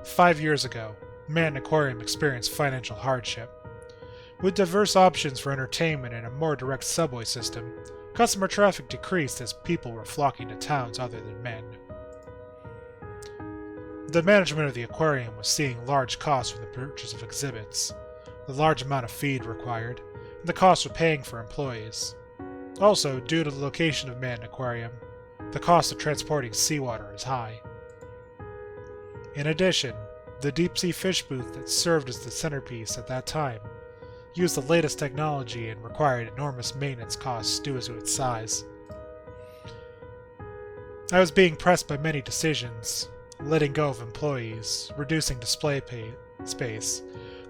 5 years ago, Man Aquarium experienced financial hardship. With diverse options for entertainment and a more direct subway system, customer traffic decreased as people were flocking to towns other than men. The management of the aquarium was seeing large costs from the purchase of exhibits, the large amount of feed required, and the cost of paying for employees. Also, due to the location of Man Aquarium, the cost of transporting seawater is high. In addition, the deep-sea fish booth that served as the centerpiece at that time used the latest technology and required enormous maintenance costs due to its size. I was being pressed by many decisions, letting go of employees, reducing display space,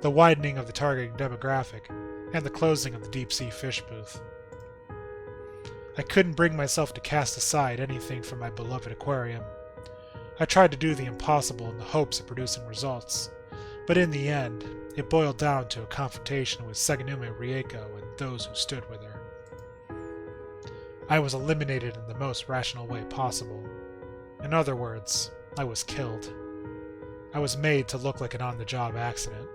the widening of the targeting demographic, and the closing of the deep-sea fish booth. I couldn't bring myself to cast aside anything from my beloved aquarium. I tried to do the impossible in the hopes of producing results, but in the end, it boiled down to a confrontation with Saganuma Rieko and those who stood with her. I was eliminated in the most rational way possible. In other words, I was killed. I was made to look like an on-the-job accident.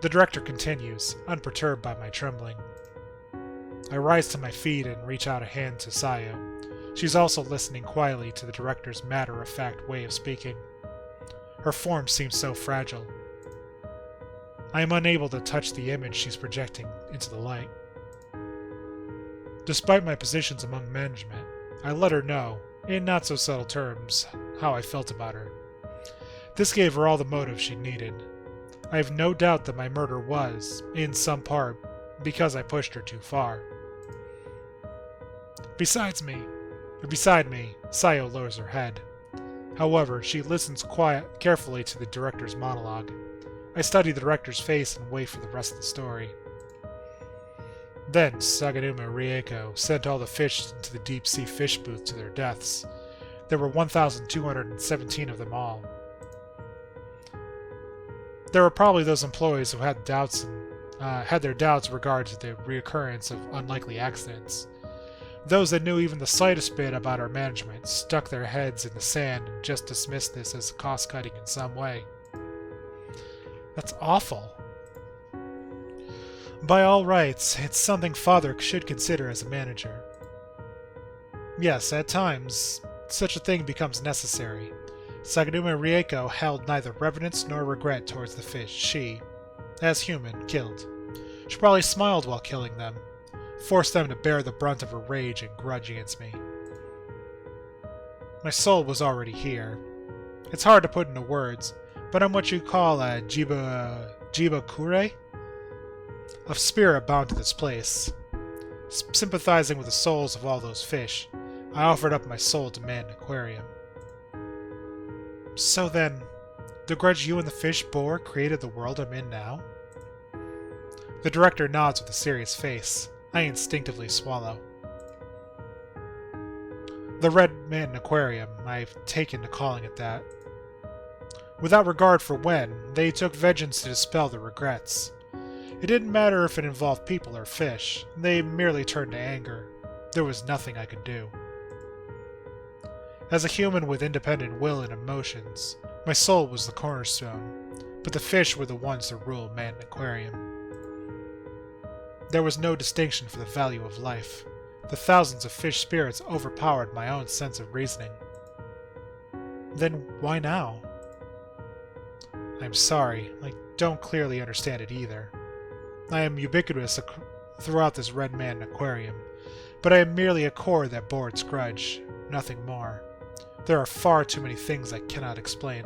The director continues, unperturbed by my trembling. I rise to my feet and reach out a hand to Sayo. She's also listening quietly to the director's matter-of-fact way of speaking. Her form seems so fragile. I am unable to touch the image she's projecting into the light. Despite my positions among management, I let her know, in not-so-subtle terms, how I felt about her. This gave her all the motive she needed. I have no doubt that my murder was, in some part, because I pushed her too far. Beside me, Sayo lowers her head. However, she listens carefully to the director's monologue. I study the director's face and wait for the rest of the story. Then Saganuma Rieko sent all the fish into the deep-sea fish booth to their deaths. There were 1,217 of them all. There were probably those employees who had their doubts regarding the reoccurrence of unlikely accidents. Those that knew even the slightest bit about our management stuck their heads in the sand and just dismissed this as cost-cutting in some way. That's awful. By all rights, it's something Father should consider as a manager. Yes, at times, such a thing becomes necessary. Saganuma Rieko held neither reverence nor regret towards the fish she, as human, killed. She probably smiled while killing them, forced them to bear the brunt of her rage and grudge against me. My soul was already here. It's hard to put into words, but I'm what you call a jibakure? A spirit bound to this place. Sympathizing with the souls of all those fish, I offered up my soul to Man Aquarium. So then, the grudge you and the fish bore created the world I'm in now? The director nods with a serious face. I instinctively swallow. The Red Man Aquarium, I've taken to calling it that. Without regard for when, they took vengeance to dispel their regrets. It didn't matter if it involved people or fish, they merely turned to anger. There was nothing I could do. As a human with independent will and emotions, my soul was the cornerstone, but the fish were the ones that ruled Man Aquarium. There was no distinction for the value of life. The thousands of fish spirits overpowered my own sense of reasoning. Then why now? I'm sorry, I don't clearly understand it either. I am ubiquitous throughout this Red Man Aquarium, but I am merely a core that bore its grudge, nothing more. There are far too many things I cannot explain.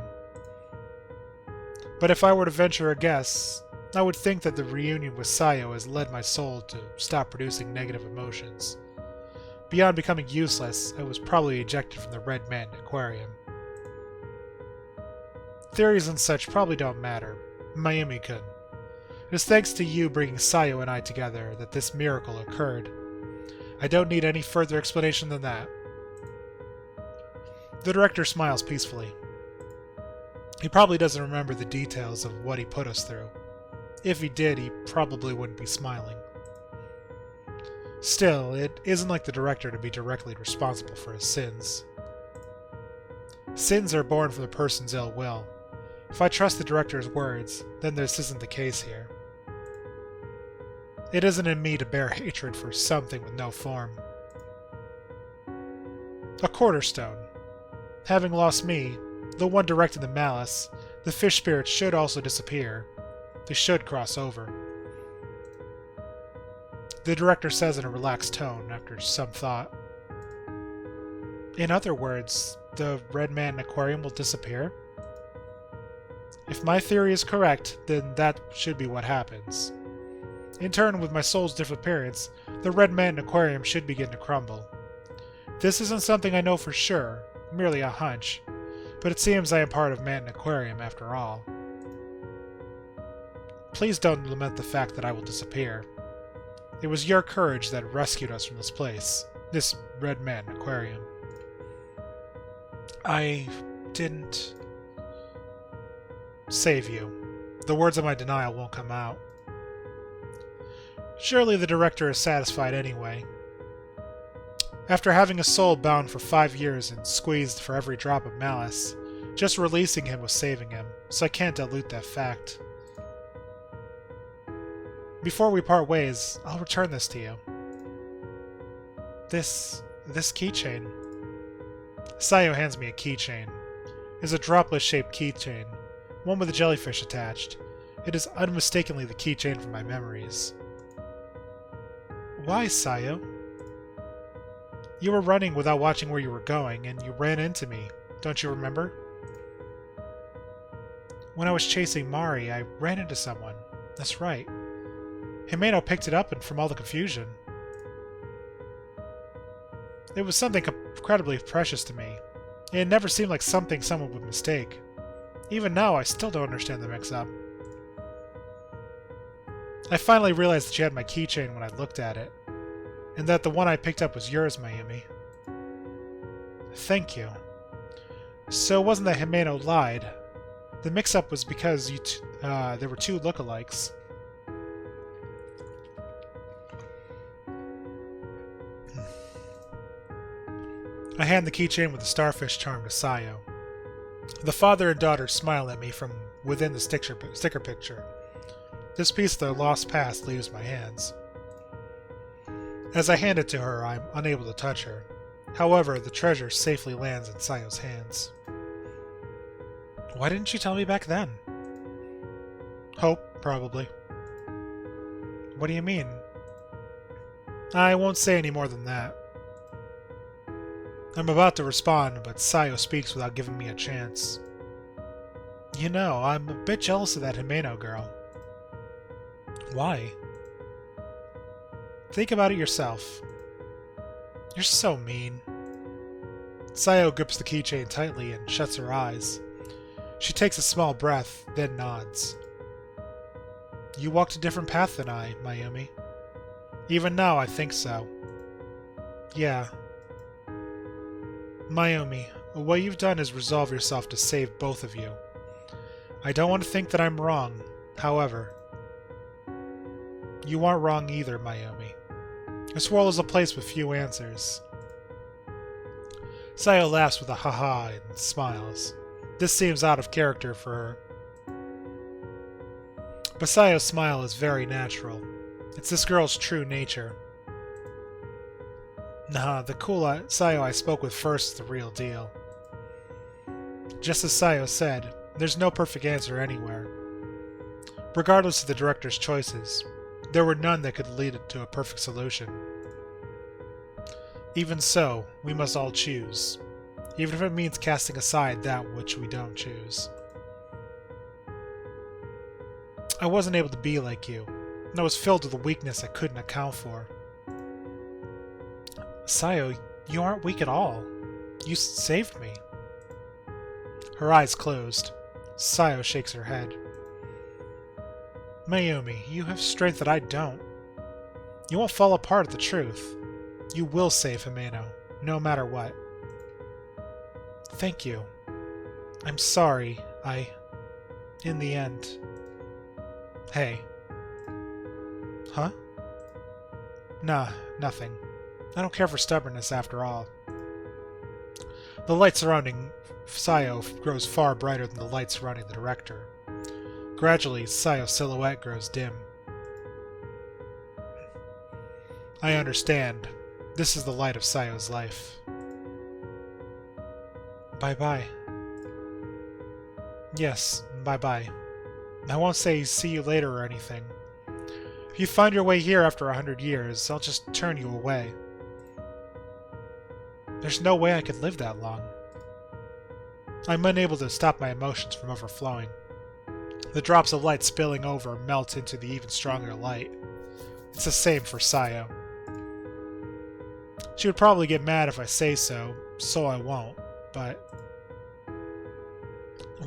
But if I were to venture a guess, I would think that the reunion with Sayo has led my soul to stop producing negative emotions. Beyond becoming useless, I was probably ejected from the Red Man Aquarium. Theories and such probably don't matter. Mayumi-kun. It is thanks to you bringing Sayo and I together that this miracle occurred. I don't need any further explanation than that. The director smiles peacefully. He probably doesn't remember the details of what he put us through. If he did, he probably wouldn't be smiling. Still, it isn't like the director to be directly responsible for his sins. Sins are born from the person's ill will. If I trust the director's words, then this isn't the case here. It isn't in me to bear hatred for something with no form. A cornerstone. Having lost me, the one directing the malice, the fish spirits should also disappear. They should cross over. The director says in a relaxed tone after some thought. In other words, the Red Man Aquarium will disappear? If my theory is correct, then that should be what happens. In turn, with my soul's disappearance, the Red Man Aquarium should begin to crumble. This isn't something I know for sure, merely a hunch, but it seems I am part of Man Aquarium after all. Please don't lament the fact that I will disappear. It was your courage that rescued us from this place. This Red Man Aquarium. I didn't save you. The words of my denial won't come out. Surely the director is satisfied anyway. After having a soul bound for 5 years and squeezed for every drop of malice, just releasing him was saving him, so I can't dilute that fact. Before we part ways, I'll return this to you. This keychain. Sayo hands me a keychain. It is a droplet-shaped keychain, one with a jellyfish attached. It is unmistakably the keychain from my memories. Why, Sayo? You were running without watching where you were going, and you ran into me. Don't you remember? When I was chasing Mari, I ran into someone. That's right. Himeno picked it up and from all the confusion. It was something incredibly precious to me. It had never seemed like something someone would mistake. Even now, I still don't understand the mix-up. I finally realized that you had my keychain when I looked at it, and that the one I picked up was yours, Mayumi. Thank you. So it wasn't that Himeno lied. The mix-up was because there were 2 lookalikes. I hand the keychain with the starfish charm to Sayo. The father and daughter smile at me from within the sticker picture. This piece of their lost past leaves my hands. As I hand it to her, I'm unable to touch her. However, the treasure safely lands in Sayo's hands. Why didn't you tell me back then? Hope, probably. What do you mean? I won't say any more than that. I'm about to respond, but Sayo speaks without giving me a chance. You know, I'm a bit jealous of that Himeno girl. Why? Think about it yourself. You're so mean. Sayo grips the keychain tightly and shuts her eyes. She takes a small breath, then nods. You walked a different path than I, Mayumi. Even now, I think so. Yeah. Mayumi, what you've done is resolve yourself to save both of you. I don't want to think that I'm wrong, however. You aren't wrong either, Mayumi. This world is a place with few answers. Sayo laughs with a ha-ha and smiles. This seems out of character for her. But Sayo's smile is very natural. It's this girl's true nature. Nah, the cool Sayo I spoke with first is the real deal. Just as Sayo said, there's no perfect answer anywhere. Regardless of the director's choices, there were none that could lead to a perfect solution. Even so, we must all choose, even if it means casting aside that which we don't choose. I wasn't able to be like you, and I was filled with a weakness I couldn't account for. Sayo, you aren't weak at all. You saved me. Her eyes closed. Sayo shakes her head. Mayumi, you have strength that I don't. You won't fall apart at the truth. You will save Himeno, no matter what. Thank you. I'm sorry, in the end... Hey. Huh? Nah, nothing. I don't care for stubbornness after all. The light surrounding Sayo grows far brighter than the light surrounding the director. Gradually, Sayo's silhouette grows dim. I understand. This is the light of Sayo's life. Bye-bye. Yes, bye-bye. I won't say see you later or anything. If you find your way here after 100 years, I'll just turn you away. There's no way I could live that long. I'm unable to stop my emotions from overflowing. The drops of light spilling over melt into the even stronger light. It's the same for Sayo. She would probably get mad if I say so, so I won't, but...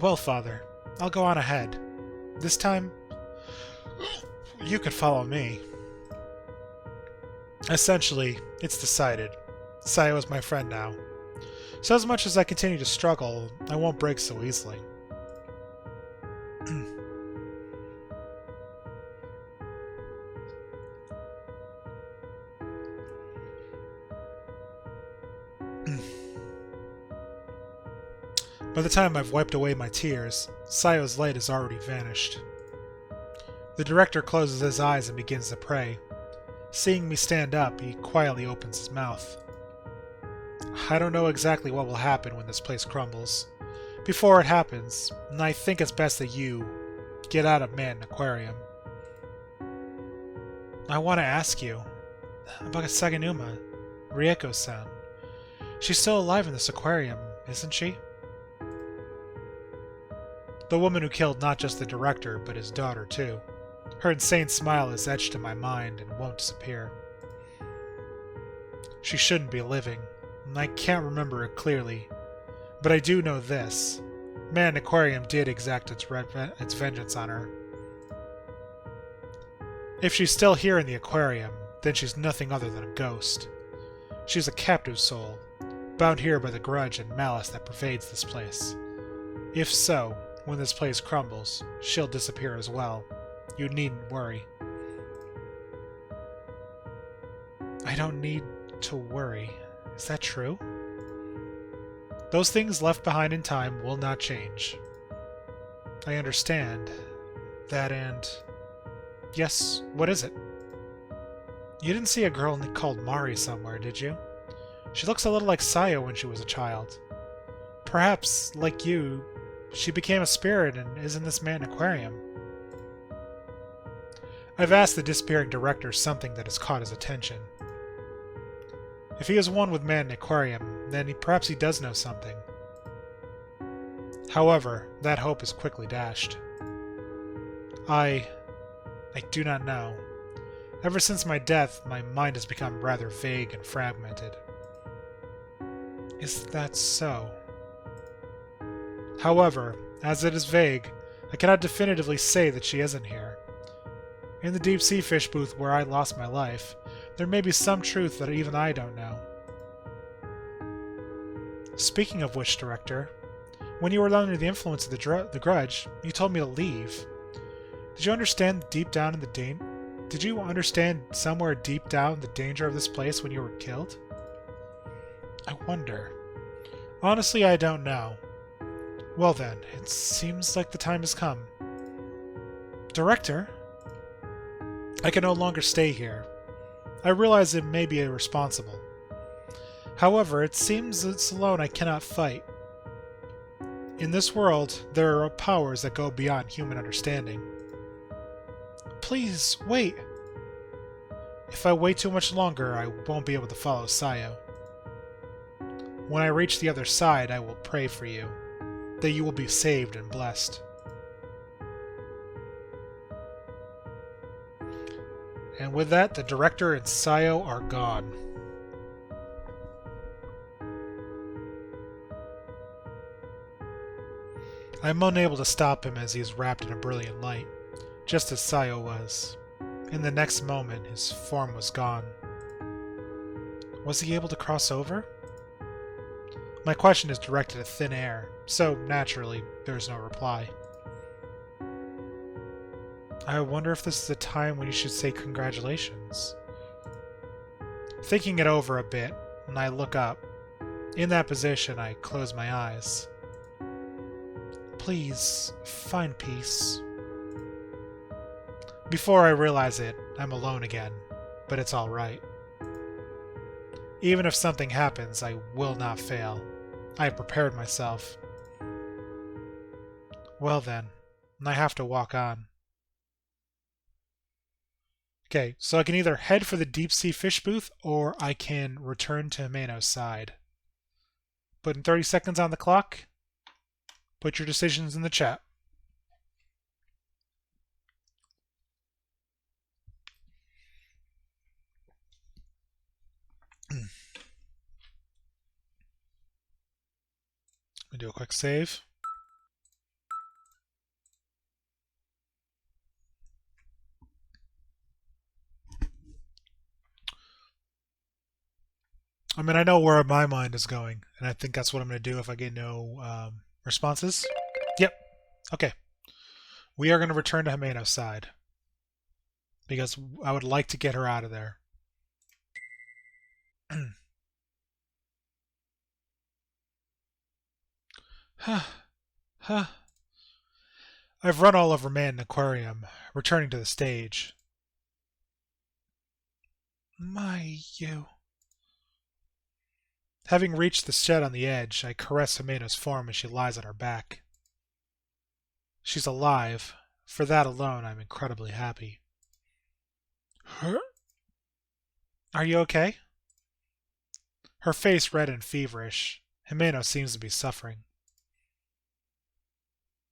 Well, Father, I'll go on ahead. This time, you can follow me. Essentially, it's decided. Sayo is my friend now. So as much as I continue to struggle, I won't break so easily. By the time I've wiped away my tears, Sayo's light has already vanished. The director closes his eyes and begins to pray. Seeing me stand up, he quietly opens his mouth. I don't know exactly what will happen when this place crumbles. Before it happens, I think it's best that you get out of Man Aquarium. I want to ask you about Saganuma, Rieko-san. She's still alive in this aquarium, isn't she? The woman who killed not just the director, but his daughter too. Her insane smile is etched in my mind and won't disappear. She shouldn't be living, and I can't remember it clearly. But I do know this. Man Aquarium did exact its vengeance on her. If she's still here in the aquarium, then she's nothing other than a ghost. She's a captive soul, bound here by the grudge and malice that pervades this place. If so, when this place crumbles, she'll disappear as well. You needn't worry. I don't need to worry. Is that true? Those things left behind in time will not change. I understand. That and... Yes, what is it? You didn't see a girl called Mari somewhere, did you? She looks a little like Sayo when she was a child. Perhaps, like you, she became a spirit and is in this Man Aquarium. I've asked the disappearing director something that has caught his attention. If he is one with Man Aquarium, then perhaps he does know something. However, that hope is quickly dashed. I do not know. Ever since my death, my mind has become rather vague and fragmented. Is that so? However, as it is vague, I cannot definitively say that she isn't here. In the deep-sea fish booth where I lost my life, there may be some truth that even I don't know. Speaking of which, Director, when you were under the influence of the grudge, you told me to leave. Did you understand deep down in the Did you understand somewhere deep down the danger of this place when you were killed? I wonder. Honestly, I don't know. Well then, it seems like the time has come. Director? I can no longer stay here. I realize it may be irresponsible. However, it seems it's alone I cannot fight. In this world, there are powers that go beyond human understanding. Please, wait! If I wait too much longer, I won't be able to follow Sayo. When I reach the other side, I will pray for you, that you will be saved and blessed. And with that, the director and Sayo are gone. I am unable to stop him as he is wrapped in a brilliant light, just as Sayo was. In the next moment, his form was gone. Was he able to cross over? My question is directed at thin air, so naturally, there is no reply. I wonder if this is a time when you should say congratulations. Thinking it over a bit, and I look up. In that position, I close my eyes. Please, find peace. Before I realize it, I'm alone again, but it's alright. Even if something happens, I will not fail. I have prepared myself. Well then, I have to walk on. Okay, so I can either head for the deep-sea fish booth, or I can return to Himeno's side. Putting 30 seconds on the clock. Put your decisions in the chat. Let me do a quick save. I mean, I know where my mind is going, and I think that's what I'm going to do if I get no responses. Yep. Okay. We are going to return to Himeno's side, because I would like to get her out of there. Huh. Huh. I've run all over Man and Aquarium, returning to the stage. You. Having reached the shed on the edge, I caress Himeno's form as she lies on her back. She's alive. For that alone, I'm incredibly happy. Huh? Are you okay? Her face red and feverish. Himeno seems to be suffering.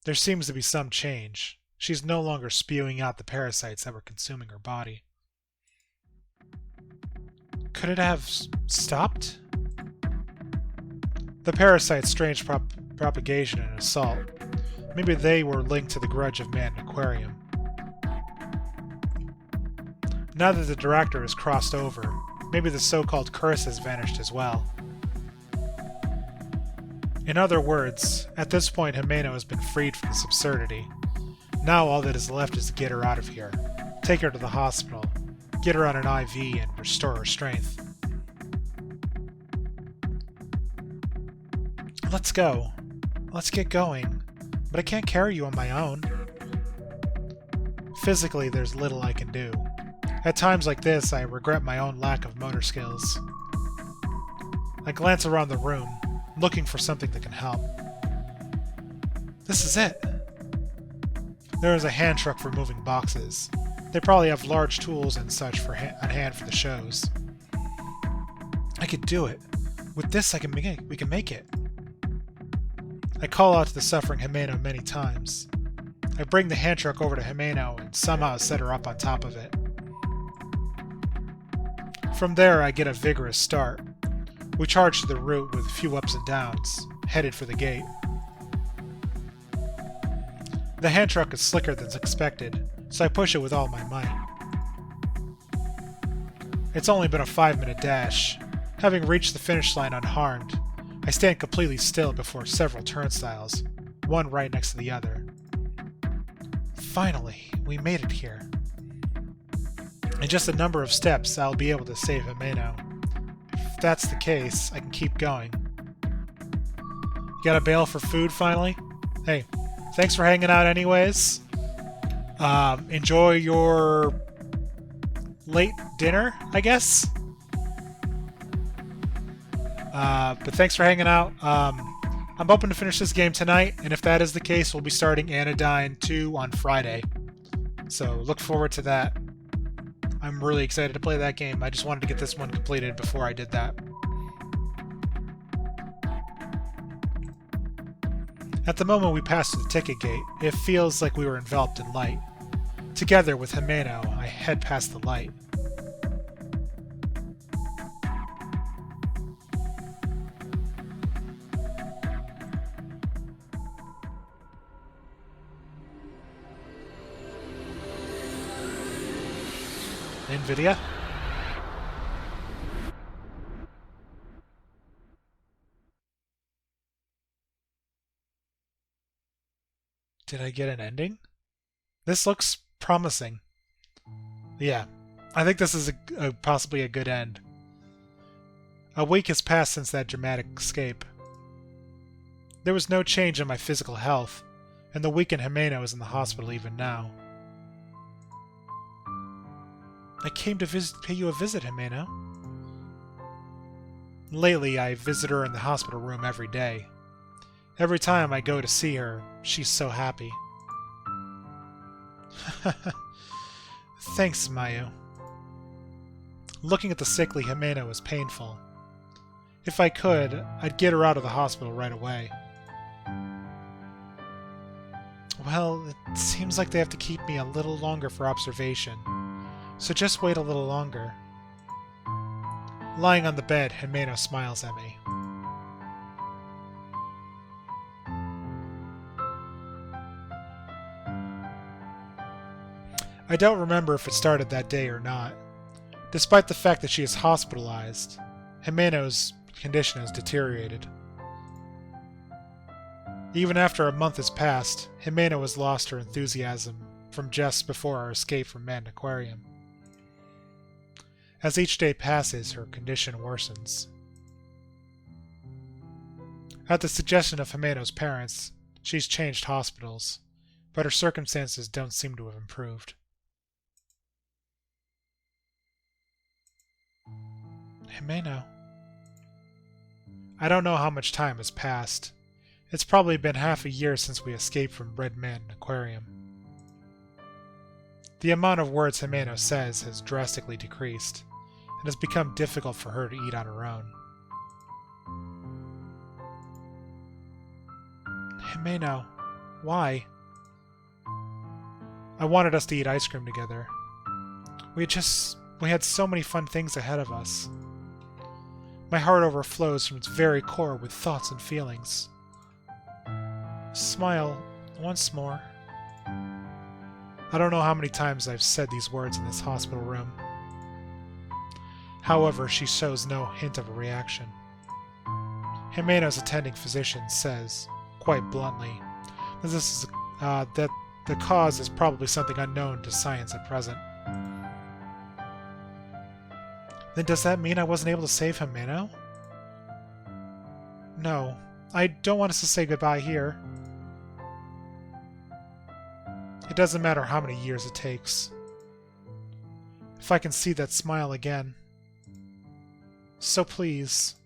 There seems to be some change. She's no longer spewing out the parasites that were consuming her body. Could it have stopped? The parasite's strange propagation and assault. Maybe they were linked to the grudge of Man and Aquarium. Now that the director has crossed over, maybe the so-called curse has vanished as well. In other words, at this point Himeno has been freed from this absurdity. Now all that is left is to get her out of here, take her to the hospital, get her on an IV and restore her strength. Let's go. Let's get going. But I can't carry you on my own. Physically, there's little I can do. At times like this, I regret my own lack of motor skills. I glance around the room, looking for something that can help. This is it. There is a hand truck for moving boxes. They probably have large tools and such on hand for the shows. I could do it. With this, we can make it. I call out to the suffering Himeno many times. I bring the hand truck over to Himeno and somehow set her up on top of it. From there, I get a vigorous start. We charge to the route with a few ups and downs, headed for the gate. The hand truck is slicker than expected, so I push it with all my might. It's only been a 5-minute dash. Having reached the finish line unharmed, I stand completely still before several turnstiles, one right next to the other. Finally, we made it here. In just a number of steps, I'll be able to save Himeno. If that's the case, I can keep going. You got a bail for food finally? Hey, thanks for hanging out anyways. Enjoy your late dinner, I guess? But thanks for hanging out. I'm hoping to finish this game tonight, and if that is the case, we'll be starting Anodyne 2 on Friday. So look forward to that. I'm really excited to play that game. I just wanted to get this one completed before I did that. At the moment we passed through the ticket gate, it feels like we were enveloped in light. Together with Himeno, I head past the light. NVIDIA? Did I get an ending? This looks promising. Yeah, I think this is possibly a good end. A week has passed since that dramatic escape. There was no change in my physical health, and the weakened Himeno is in the hospital even now. I came to pay you a visit, Himeno. Lately, I visit her in the hospital room every day. Every time I go to see her, she's so happy. Thanks, Mayu. Looking at the sickly Himeno was painful. If I could, I'd get her out of the hospital right away. Well, it seems like they have to keep me a little longer for observation. So just wait a little longer. Lying on the bed, Himeno smiles at me. I don't remember if it started that day or not. Despite the fact that she is hospitalized, Himeno's condition has deteriorated. Even after a month has passed, Himeno has lost her enthusiasm from just before our escape from Man Aquarium. As each day passes, her condition worsens. At the suggestion of Himeno's parents, she's changed hospitals, but her circumstances don't seem to have improved. Himeno. I don't know how much time has passed. It's probably been half a year since we escaped from Red Man Aquarium. The amount of words Himeno says has drastically decreased, and has become difficult for her to eat on her own. Himeno, why? I wanted us to eat ice cream together. We had so many fun things ahead of us. My heart overflows from its very core with thoughts and feelings. Smile once more. I don't know how many times I've said these words in this hospital room. However, she shows no hint of a reaction. Himeno's attending physician says, quite bluntly, that the cause is probably something unknown to science at present. Then does that mean I wasn't able to save Himeno? No, I don't want us to say goodbye here. It doesn't matter how many years it takes. If I can see that smile again. So please.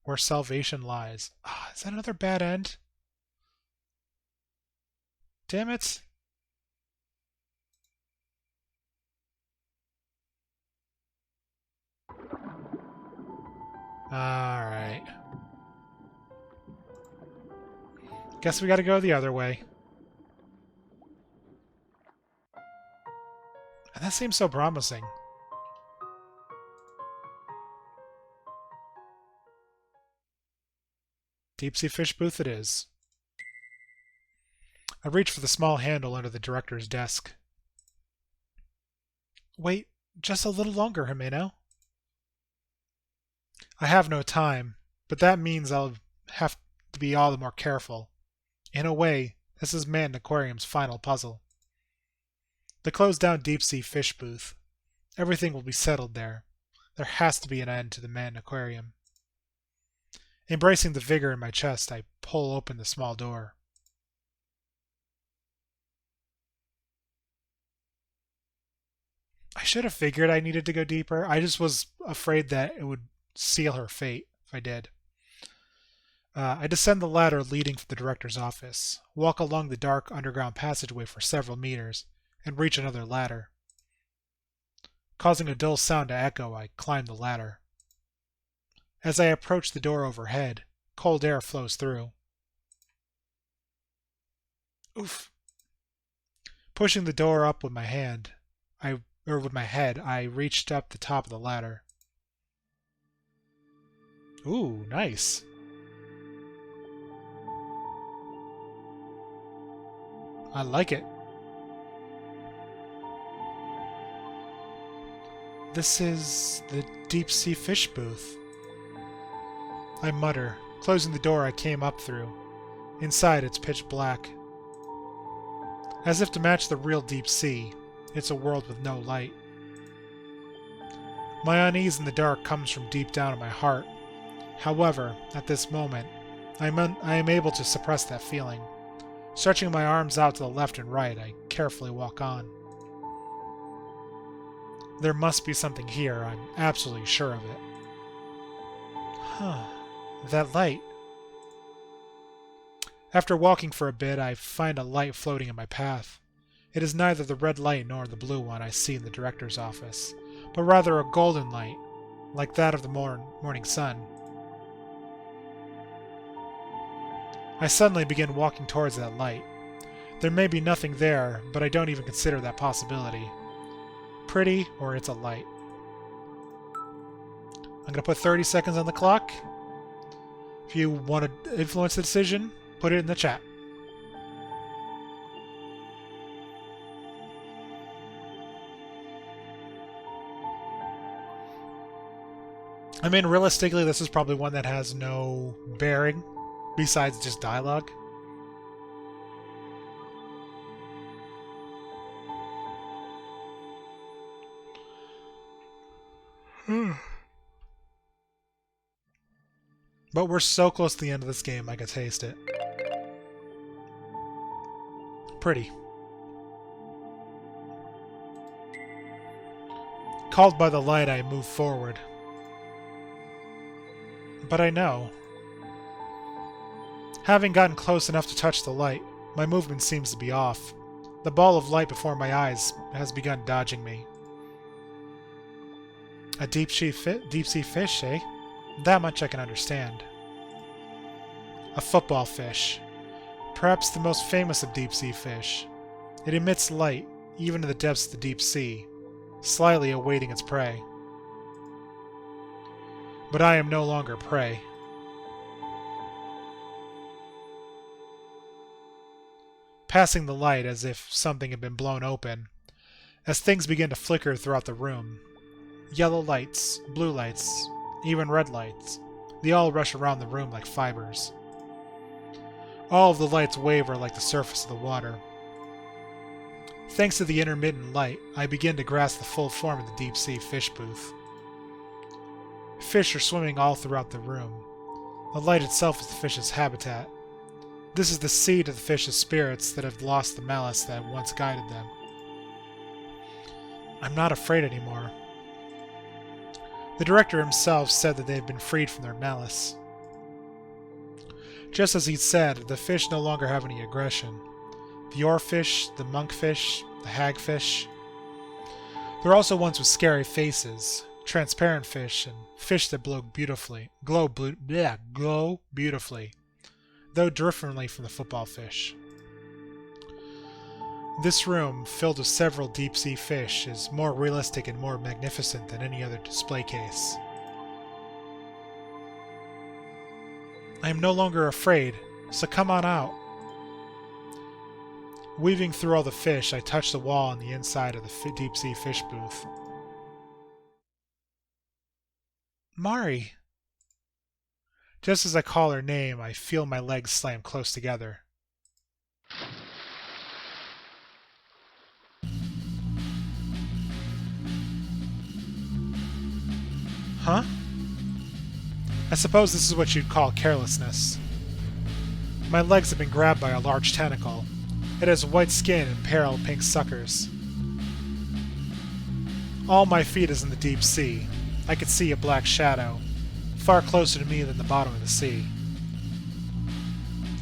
Where salvation lies. Ah, is that another bad end? Damn it. Alright. Guess we gotta go the other way. And that seems so promising. Deep-sea fish booth it is. I reach for the small handle under the director's desk. Wait just a little longer, Himeno. I have no time, but that means I'll have to be all the more careful. In a way, this is Man Aquarium's final puzzle. The closed-down deep-sea fish booth. Everything will be settled there. There has to be an end to the Man Aquarium. Embracing the vigor in my chest, I pull open the small door. I should have figured I needed to go deeper. I just was afraid that it would seal her fate if I did. I descend the ladder leading from the director's office, walk along the dark underground passageway for several meters, and reach another ladder. Causing a dull sound to echo, I climb the ladder. As I approach the door overhead, cold air flows through. Oof. Pushing the door up with my head, I reached up the top of the ladder. Ooh, nice. I like it. This is the deep-sea fish booth. I mutter, closing the door I came up through. Inside, it's pitch black. As if to match the real deep sea, it's a world with no light. My unease in the dark comes from deep down in my heart. However, at this moment, I am able to suppress that feeling. Stretching my arms out to the left and right, I carefully walk on. There must be something here, I'm absolutely sure of it. Huh. That light. After walking for a bit, I find a light floating in my path. It is neither the red light nor the blue one I see in the director's office, but rather a golden light, like that of the morning sun. I suddenly begin walking towards that light. There may be nothing there, but I don't even consider that possibility. Pretty, or it's a light. I'm going to put 30 seconds on the clock. If you want to influence the decision, put it in the chat. I mean, realistically, this is probably one that has no bearing besides just dialogue. But we're so close to the end of this game, I can taste it. Pretty. Called by the light, I move forward. But I know. Having gotten close enough to touch the light, my movement seems to be off. The ball of light before my eyes has begun dodging me. A deep-sea fish, eh? That much I can understand. A football fish. Perhaps the most famous of deep-sea fish. It emits light, even in the depths of the deep sea, slyly awaiting its prey. But I am no longer prey. Passing the light as if something had been blown open, as things begin to flicker throughout the room. Yellow lights, blue lights, even red lights. They all rush around the room like fibers. All of the lights waver like the surface of the water. Thanks to the intermittent light, I begin to grasp the full form of the deep-sea fish booth. Fish are swimming all throughout the room. The light itself is the fish's habitat. This is the seed of the fish's spirits that have lost the malice that once guided them. I'm not afraid anymore. The director himself said that they have been freed from their malice. Just as he'd said, the fish no longer have any aggression. The oarfish, the monkfish, the hagfish. There are also ones with scary faces, transparent fish, and fish that glow beautifully, though differently from the football fish. This room, filled with several deep-sea fish, is more realistic and more magnificent than any other display case. I am no longer afraid, so come on out. Weaving through all the fish, I touch the wall on the inside of the deep-sea fish booth. Mari! Just as I call her name, I feel my legs slam close together. Huh? I suppose this is what you'd call carelessness. My legs have been grabbed by a large tentacle. It has white skin and pale pink suckers. All my feet is in the deep sea. I could see a black shadow, far closer to me than the bottom of the sea.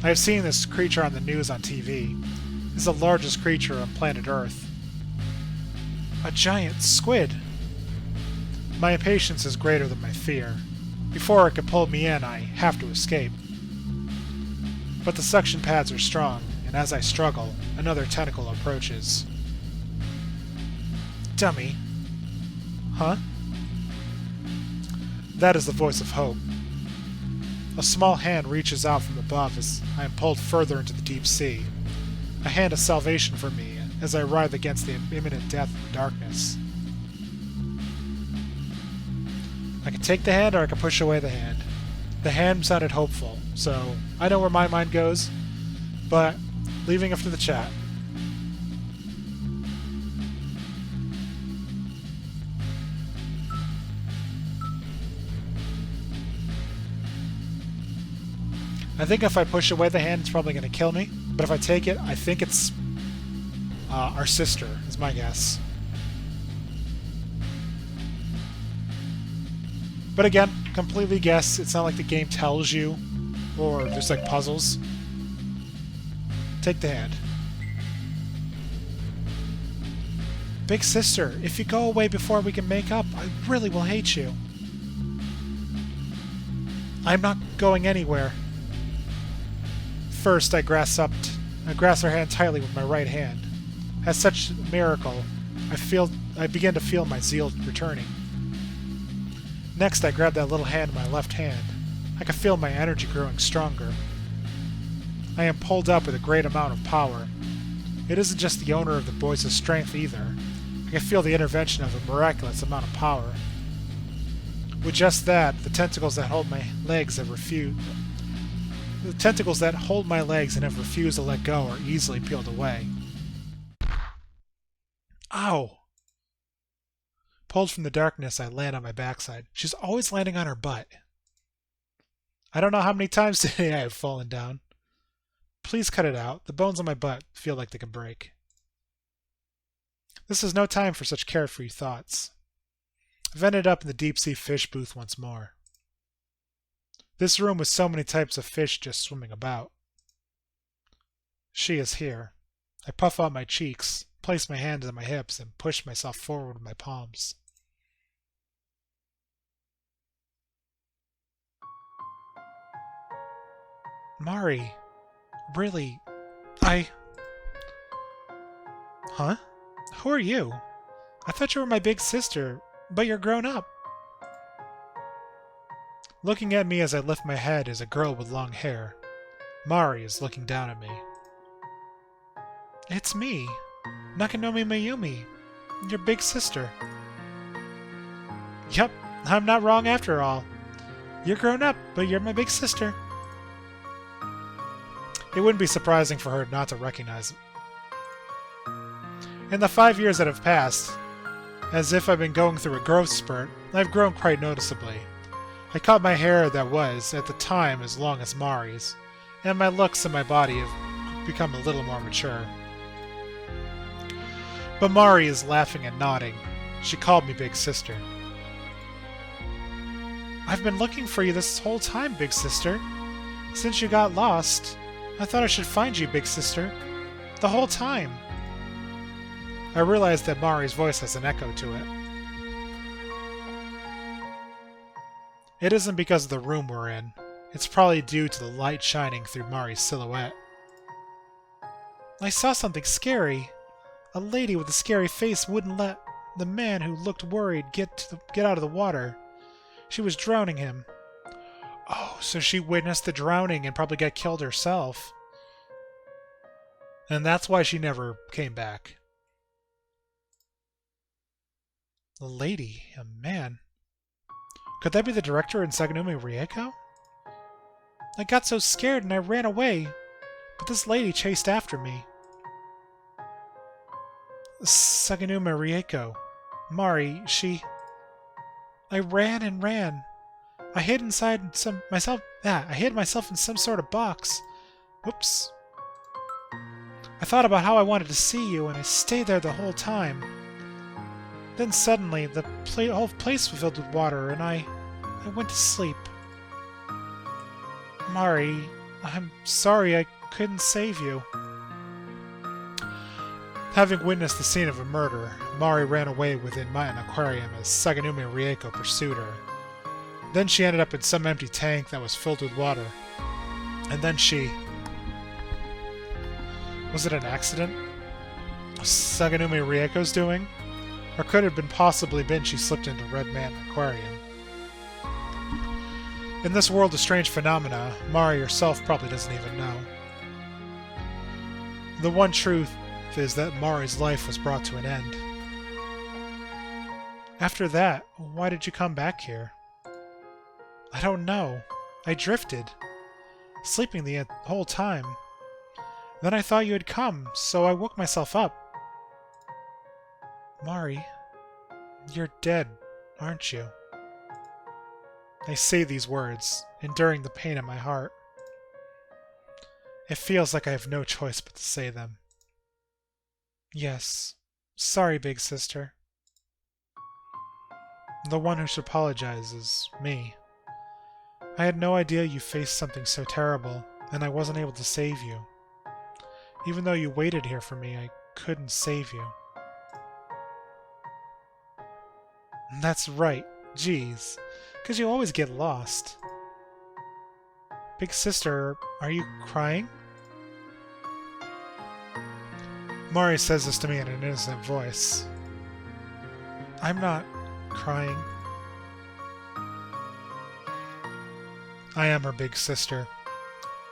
I have seen this creature on the news on TV. It's the largest creature on planet Earth. A giant squid! My impatience is greater than my fear. Before it can pull me in, I have to escape. But the suction pads are strong, and as I struggle, another tentacle approaches. Dummy. Huh? That is the voice of hope. A small hand reaches out from above as I am pulled further into the deep sea. A hand of salvation for me as I writhe against the imminent death of the darkness. I can take the hand or I can push away the hand. The hand sounded hopeful, so I know where my mind goes, but leaving after the chat. I think if I push away the hand, it's probably going to kill me, but if I take it, I think it's our sister, is my guess. But again, completely guess. It's not like the game tells you, or there's like puzzles. Take the hand. Big sister, if you go away before we can make up, I really will hate you. I'm not going anywhere. First, I grasp her hand tightly with my right hand. As such a miracle, I begin to feel my zeal returning. Next, I grab that little hand in my left hand. I can feel my energy growing stronger. I am pulled up with a great amount of power. It isn't just the owner of the voice's strength either. I can feel the intervention of a miraculous amount of power. With just that, the tentacles that hold my legs have refused. The tentacles that hold my legs and have refused to let go are easily peeled away. Ow! Pulled from the darkness, I land on my backside. She's always landing on her butt. I don't know how many times today I have fallen down. Please cut it out. The bones on my butt feel like they can break. This is no time for such carefree thoughts. I've ended up in the deep-sea fish booth once more. This room with so many types of fish just swimming about. She is here. I puff out my cheeks, place my hands on my hips, and push myself forward with my palms. Mari, really, Huh? Who are you? I thought you were my big sister, but you're grown up. Looking at me as I lift my head is a girl with long hair. Mari is looking down at me. It's me, Nakanomi Mayumi, your big sister. Yup, I'm not wrong after all. You're grown up, but you're my big sister. It wouldn't be surprising for her not to recognize it. In the 5 years that have passed, as if I've been going through a growth spurt, I've grown quite noticeably. I cut my hair that was, at the time, as long as Mari's, and my looks and my body have become a little more mature. But Mari is laughing and nodding. She called me Big Sister. I've been looking for you this whole time, Big Sister. Since you got lost, I thought I should find you, Big Sister. The whole time. I realized that Mari's voice has an echo to it. It isn't because of the room we're in. It's probably due to the light shining through Mari's silhouette. I saw something scary. A lady with a scary face wouldn't let the man who looked worried get out of the water. She was drowning him. Oh, so she witnessed the drowning and probably got killed herself. And that's why she never came back. A lady, a man. Could that be the director in Saganumi Rieko? I got so scared and I ran away, but this lady chased after me. Saganuma Rieko. Mari, she... I ran and ran. I hid myself in some sort of box. Oops. I thought about how I wanted to see you, and I stayed there the whole time. Then suddenly, the whole place was filled with water, and I went to sleep. Mari, I'm sorry I couldn't save you. Having witnessed the scene of a murder, Mari ran away within an aquarium as Saganumi Rieko pursued her. Then she ended up in some empty tank that was filled with water. And then she... Was it an accident? Was Saganumi Rieko's doing? Or could it have possibly been she slipped into Red Man Aquarium? In this world of strange phenomena, Mari herself probably doesn't even know. The one truth is that Mari's life was brought to an end. After that, why did you come back here? I don't know. I drifted, sleeping the whole time. Then I thought you had come, so I woke myself up. Mari, you're dead, aren't you? I say these words, enduring the pain in my heart. It feels like I have no choice but to say them. Yes. Sorry, big sister. The one who should apologize is me. I had no idea you faced something so terrible, and I wasn't able to save you. Even though you waited here for me, I couldn't save you. That's right. Geez. 'Cause you always get lost. Big sister, are you crying? Mari says this to me in an innocent voice. I'm not crying. I am her big sister.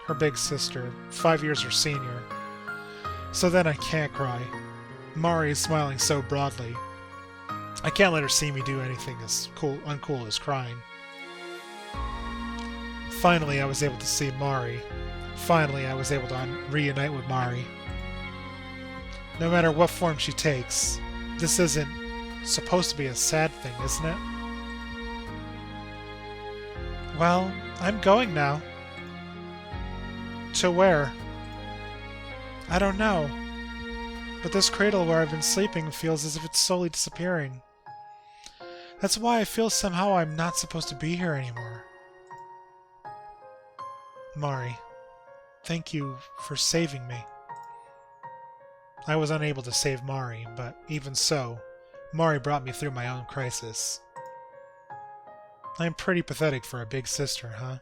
Her big sister, 5 years her senior. So then I can't cry. Mari is smiling so broadly. I can't let her see me do anything as uncool as crying. Finally, I was able to see Mari. Finally, I was able to reunite with Mari. No matter what form she takes, this isn't supposed to be a sad thing, isn't it? Well, I'm going now. To where? I don't know. But this cradle where I've been sleeping feels as if it's slowly disappearing. That's why I feel somehow I'm not supposed to be here anymore. Mari, thank you for saving me. I was unable to save Mari, but even so, Mari brought me through my own crisis. I'm pretty pathetic for a big sister, huh?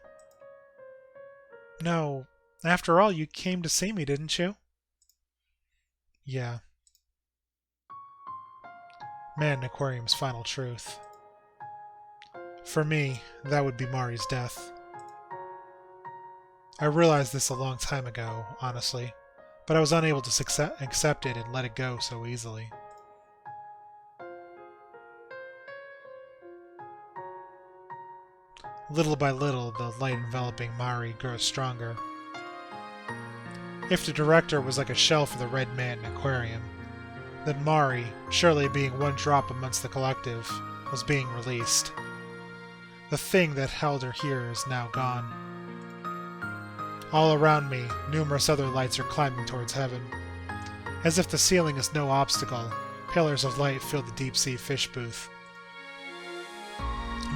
No, after all, you came to see me, didn't you? Yeah. Man, Aquarium's final truth. For me, that would be Mari's death. I realized this a long time ago, honestly, but I was unable to accept it and let it go so easily. Little by little, the light enveloping Mari grows stronger. If the director was like a shell for the red man in Aquarium, then Mari, surely being one drop amongst the collective, was being released. The thing that held her here is now gone. All around me, numerous other lights are climbing towards heaven. As if the ceiling is no obstacle, pillars of light fill the deep-sea fish booth.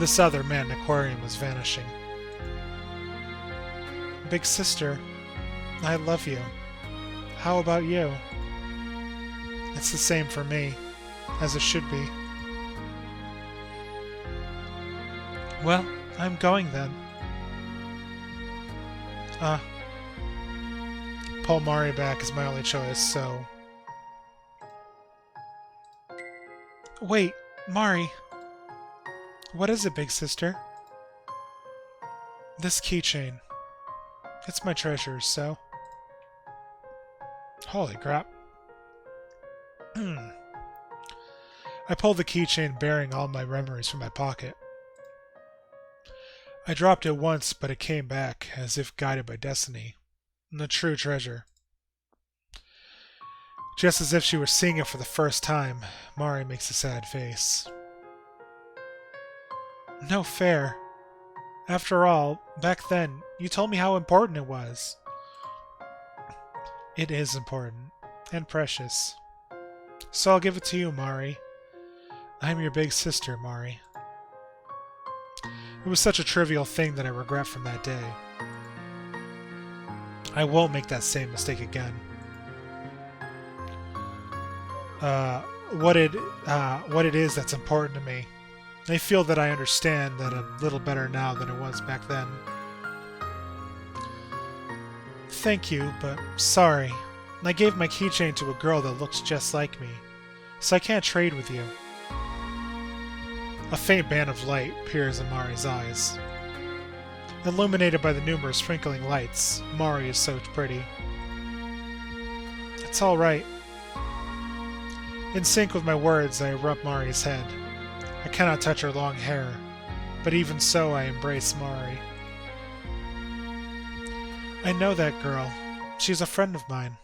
This other man in Aquarium was vanishing. Big sister, I love you. How about you? It's the same for me, as it should be. Well, I'm going then. Pull Mari back is my only choice, so... Wait, Mari. What is it, big sister? This keychain. It's my treasure, so... Holy crap. I pulled the keychain bearing all my memories from my pocket. I dropped it once, but it came back, as if guided by destiny. The true treasure. Just as if she were seeing it for the first time, Mari makes a sad face. No fair. After all, back then, you told me how important it was. It is important, and precious. So I'll give it to you, Mari. I'm your big sister, Mari. It was such a trivial thing that I regret from that day. I won't make that same mistake again. What it is that's important to me. I feel that I understand that a little better now than it was back then. Thank you, but sorry. I gave my keychain to a girl that looks just like me, so I can't trade with you. A faint band of light peers in Mari's eyes. Illuminated by the numerous twinkling lights, Mari is so pretty. It's all right. In sync with my words, I rub Mari's head. I cannot touch her long hair, but even so I embrace Mari. I know that girl. She's a friend of mine.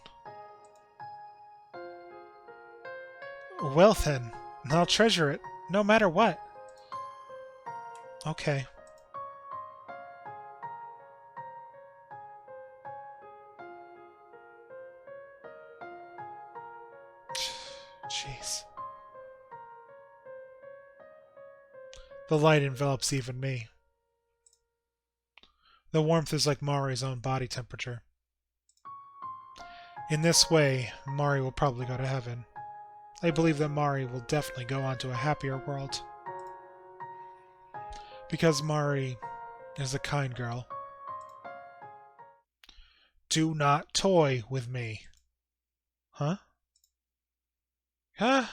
Well then, I'll treasure it, no matter what. Okay. Jeez. The light envelops even me. The warmth is like Mari's own body temperature. In this way, Mari will probably go to heaven. I believe that Mari will definitely go on to a happier world. Because Mari is a kind girl. Do not toy with me. Huh? Huh?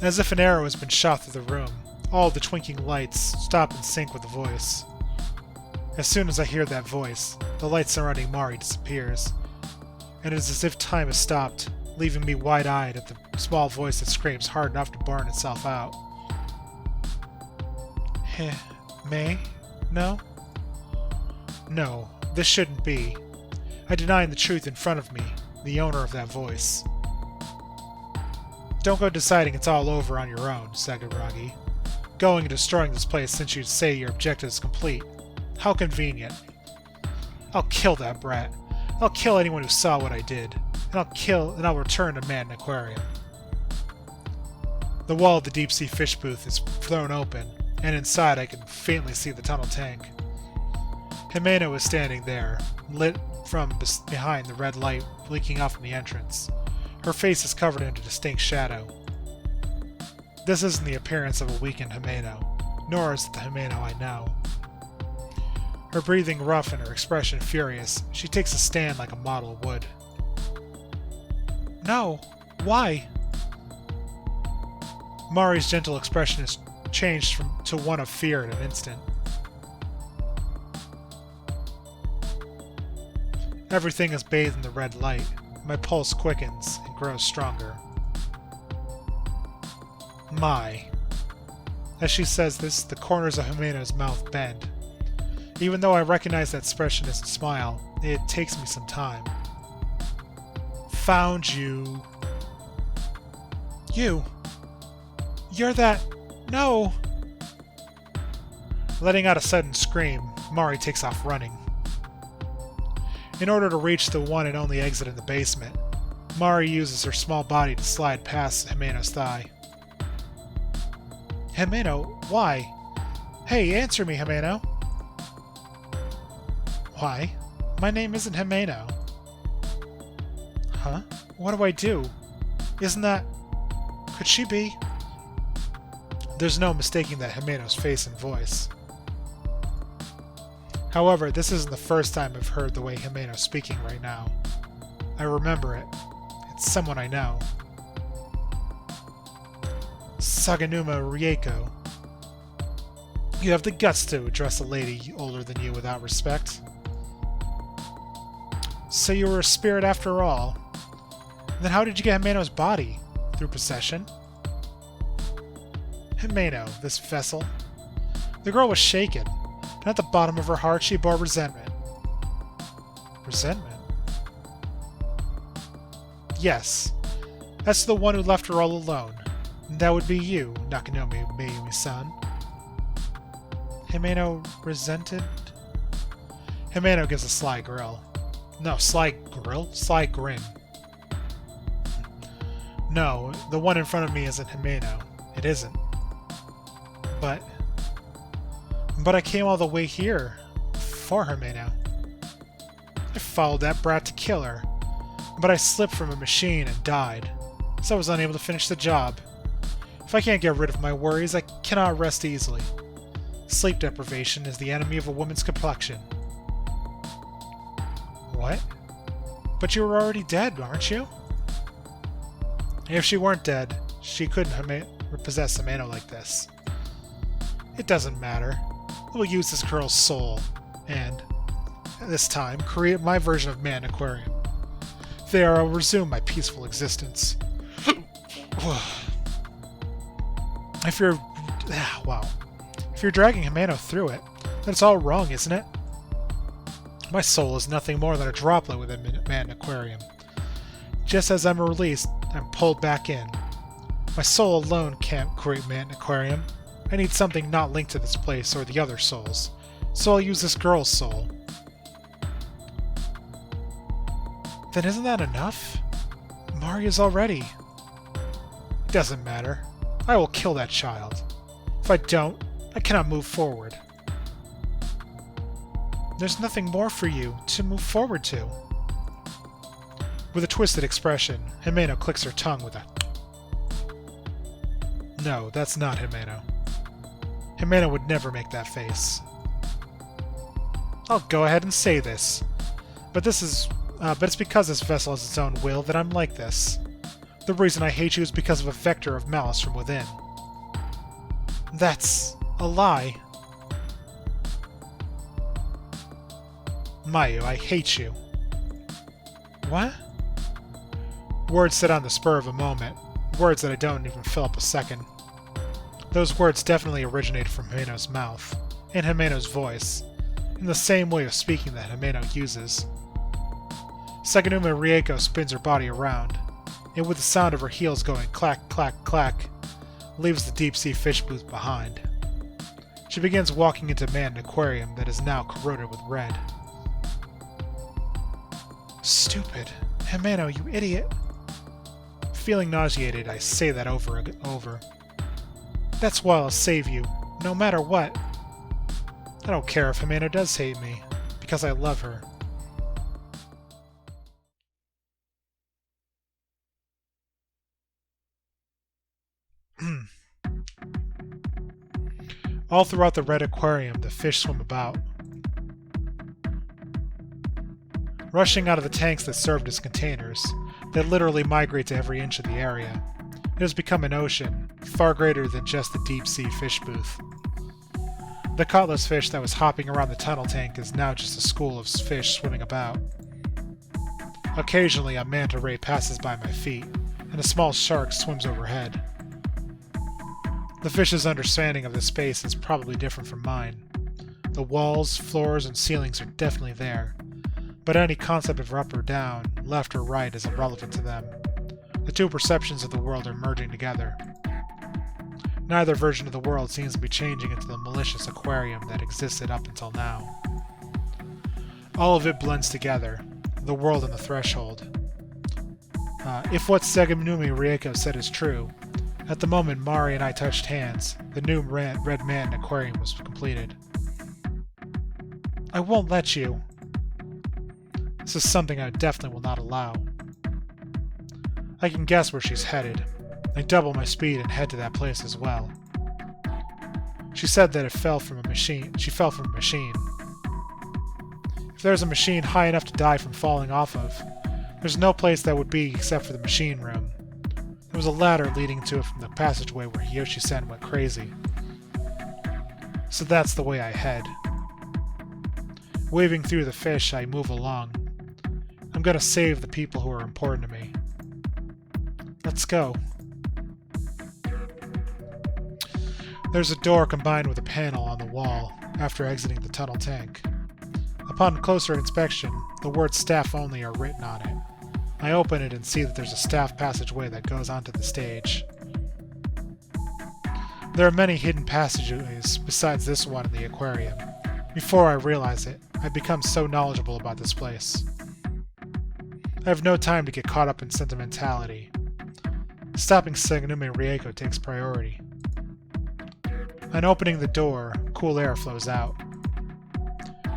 As if an arrow has been shot through the room, all the twinkling lights stop in sync with the voice. As soon as I hear that voice, the light surrounding Mari disappears, and it is as if time has stopped, leaving me wide-eyed at the small voice that screams hard enough to burn itself out. Heh, May? No? No, this shouldn't be. I denied the truth in front of me, the owner of that voice. Don't go deciding it's all over on your own, Sakuragi. Going and destroying this place since you say your objective is complete. How convenient. I'll kill that brat. I'll kill anyone who saw what I did. And I'll return to Man Aquarium. The wall of the deep-sea fish booth is thrown open, and inside I can faintly see the tunnel tank. Himeno is standing there, lit from behind the red light leaking out from the entrance. Her face is covered in a distinct shadow. This isn't the appearance of a weakened Himeno, nor is it the Himeno I know. Her breathing rough and her expression furious, she takes a stand like a model would. No! Why? Mari's gentle expression has changed to one of fear in an instant. Everything is bathed in the red light. My pulse quickens and grows stronger. My. As she says this, the corners of Himeno's mouth bend. Even though I recognize that expression as a smile, it takes me some time. Found you. You. You're that. No! Letting out a sudden scream, Mari takes off running. In order to reach the one and only exit in the basement, Mari uses her small body to slide past Himeno's thigh. Himeno, why? Hey, answer me, Himeno! Why? My name isn't Himeno. Huh? What do I do? Isn't that... Could she be? There's no mistaking that Himeno's face and voice. However, this isn't the first time I've heard the way Himeno's speaking right now. I remember it. It's someone I know. Saganuma Rieko. You have the guts to address a lady older than you without respect. So you were a spirit after all. Then how did you get Himeno's body? Through possession? Himeno, this vessel. The girl was shaken. And at the bottom of her heart she bore resentment. Resentment? Yes. That's the one who left her all alone. And that would be you, Nakanomi Mayumi-san. Himeno resented? Himeno gives a sly grill. No, sly grill? Sly grin. No, the one in front of me isn't Himeno. It isn't. But I came all the way here for Himeno. I followed that brat to kill her, but I slipped from a machine and died, so I was unable to finish the job. If I can't get rid of my worries, I cannot rest easily. Sleep deprivation is the enemy of a woman's complexion. What? But you were already dead, aren't you? If she weren't dead, she couldn't possess Himeno like this. It doesn't matter. I will use this girl's soul, and, this time, create my version of Man Aquarium. There I will resume my peaceful existence. If you're... wow. If you're dragging Himeno through it, then it's all wrong, isn't it? My soul is nothing more than a droplet within Man Aquarium. Just as I'm released, I'm pulled back in. My soul alone can't create Man Aquarium. I need something not linked to this place or the other souls, so I'll use this girl's soul. Then isn't that enough? Maria's already... It doesn't matter. I will kill that child. If I don't, I cannot move forward. There's nothing more for you to move forward to. With a twisted expression, Himeno clicks her tongue with a... No, that's not Himeno. Himeno would never make that face. I'll go ahead and say this. But it's because this vessel has its own will that I'm like this. The reason I hate you is because of a vector of malice from within. That's a lie. Mayu, I hate you. What? Words said on the spur of a moment. Words that I don't even fill up a second. Those words definitely originated from Himeno's mouth, in Himeno's voice, in the same way of speaking that Himeno uses. Seganuma Rieko spins her body around, and with the sound of her heels going clack, clack, clack, leaves the deep-sea fish booth behind. She begins walking into an aquarium that is now corroded with red. Stupid. Himeno, you idiot. Feeling nauseated, I say that over and over. That's why I'll save you, no matter what. I don't care if Himeno does hate me, because I love her. All throughout the red aquarium, the fish swim about. Rushing out of the tanks that served as containers, they literally migrate to every inch of the area. It has become an ocean, far greater than just the deep-sea fish booth. The cutlass fish that was hopping around the tunnel tank is now just a school of fish swimming about. Occasionally, a manta ray passes by my feet, and a small shark swims overhead. The fish's understanding of the space is probably different from mine. The walls, floors, and ceilings are definitely there, but any concept of up or down, left or right is irrelevant to them. The two perceptions of the world are merging together. Neither version of the world seems to be changing into the malicious aquarium that existed up until now. All of it blends together, the world and the threshold. If what Seganuma Rieko said is true, at the moment Mari and I touched hands, the new red man aquarium was completed. I won't let you. This is something I definitely will not allow. I can guess where she's headed. I double my speed and head to that place as well. She said that she fell from a machine. If there's a machine high enough to die from falling off of, there's no place that would be except for the machine room. There was a ladder leading to it from the passageway where Hiyoshi-sen went crazy. So that's the way I head. Waving through the fish, I move along. I'm gonna save the people who are important to me. Let's go. There's a door combined with a panel on the wall after exiting the tunnel tank. Upon closer inspection, the words staff only are written on it. I open it and see that there's a staff passageway that goes onto the stage. There are many hidden passageways besides this one in the aquarium. Before I realize it, I've become so knowledgeable about this place. I have no time to get caught up in sentimentality. Stopping Seganuma Rieko takes priority. On opening the door, cool air flows out.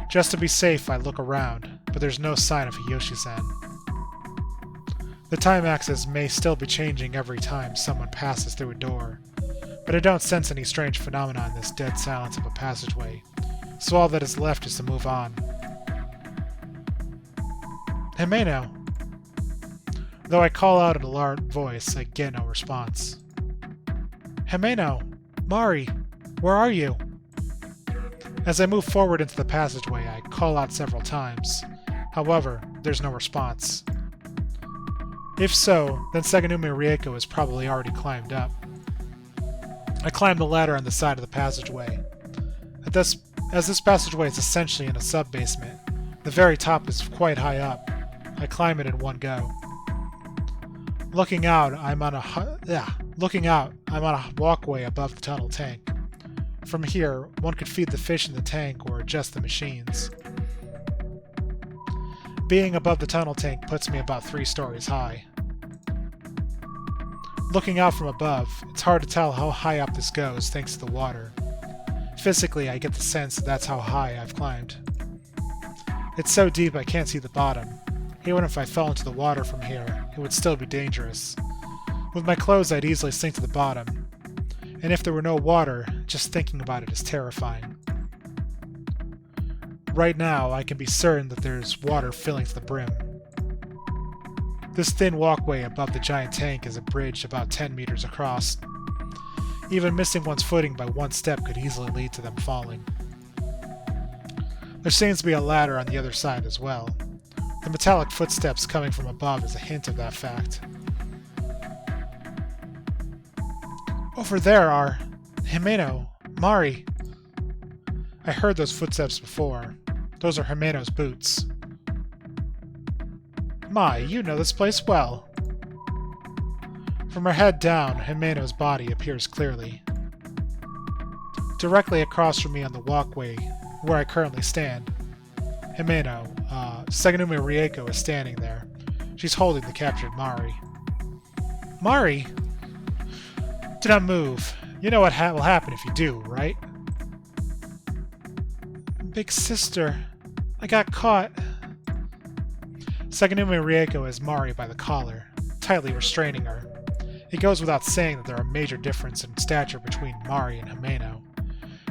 Just to be safe, I look around, but there's no sign of Hiyoshi-san. The time axis may still be changing every time someone passes through a door, but I don't sense any strange phenomena in this dead silence of a passageway, so all that is left is to move on. Himeno! Though I call out in a loud voice, I get no response. Himeno! Mari! Where are you? As I move forward into the passageway, I call out several times. However, there's no response. If so, then Seganuma Rieko has probably already climbed up. I climb the ladder on the side of the passageway. As this passageway is essentially in a sub-basement, the very top is quite high up. I climb it in one go. Looking out, I'm on a walkway above the tunnel tank. From here, one could feed the fish in the tank or adjust the machines. Being above the tunnel tank puts me about 3 stories high. Looking out from above, it's hard to tell how high up this goes thanks to the water. Physically, I get the sense that that's how high I've climbed. It's so deep I can't see the bottom. Even if I fell into the water from here, it would still be dangerous. With my clothes, I'd easily sink to the bottom. And if there were no water, just thinking about it is terrifying. Right now, I can be certain that there's water filling to the brim. This thin walkway above the giant tank is a bridge about 10 meters across. Even missing one's footing by 1 step could easily lead to them falling. There seems to be a ladder on the other side as well. The metallic footsteps coming from above is a hint of that fact. Over there are Himeno, Mari. I heard those footsteps before. Those are Himeno's boots. My, you know this place well. From her head down, Himeno's body appears clearly. Directly across from me on the walkway, where I currently stand, Himeno, Saganumi Rieko, is standing there. She's holding the captured Mari. Mari? Do not move. You know what will happen if you do, right? Big sister, I got caught. Saganumi Rieko has Mari by the collar, tightly restraining her. It goes without saying that there are major differences in stature between Mari and Himeno.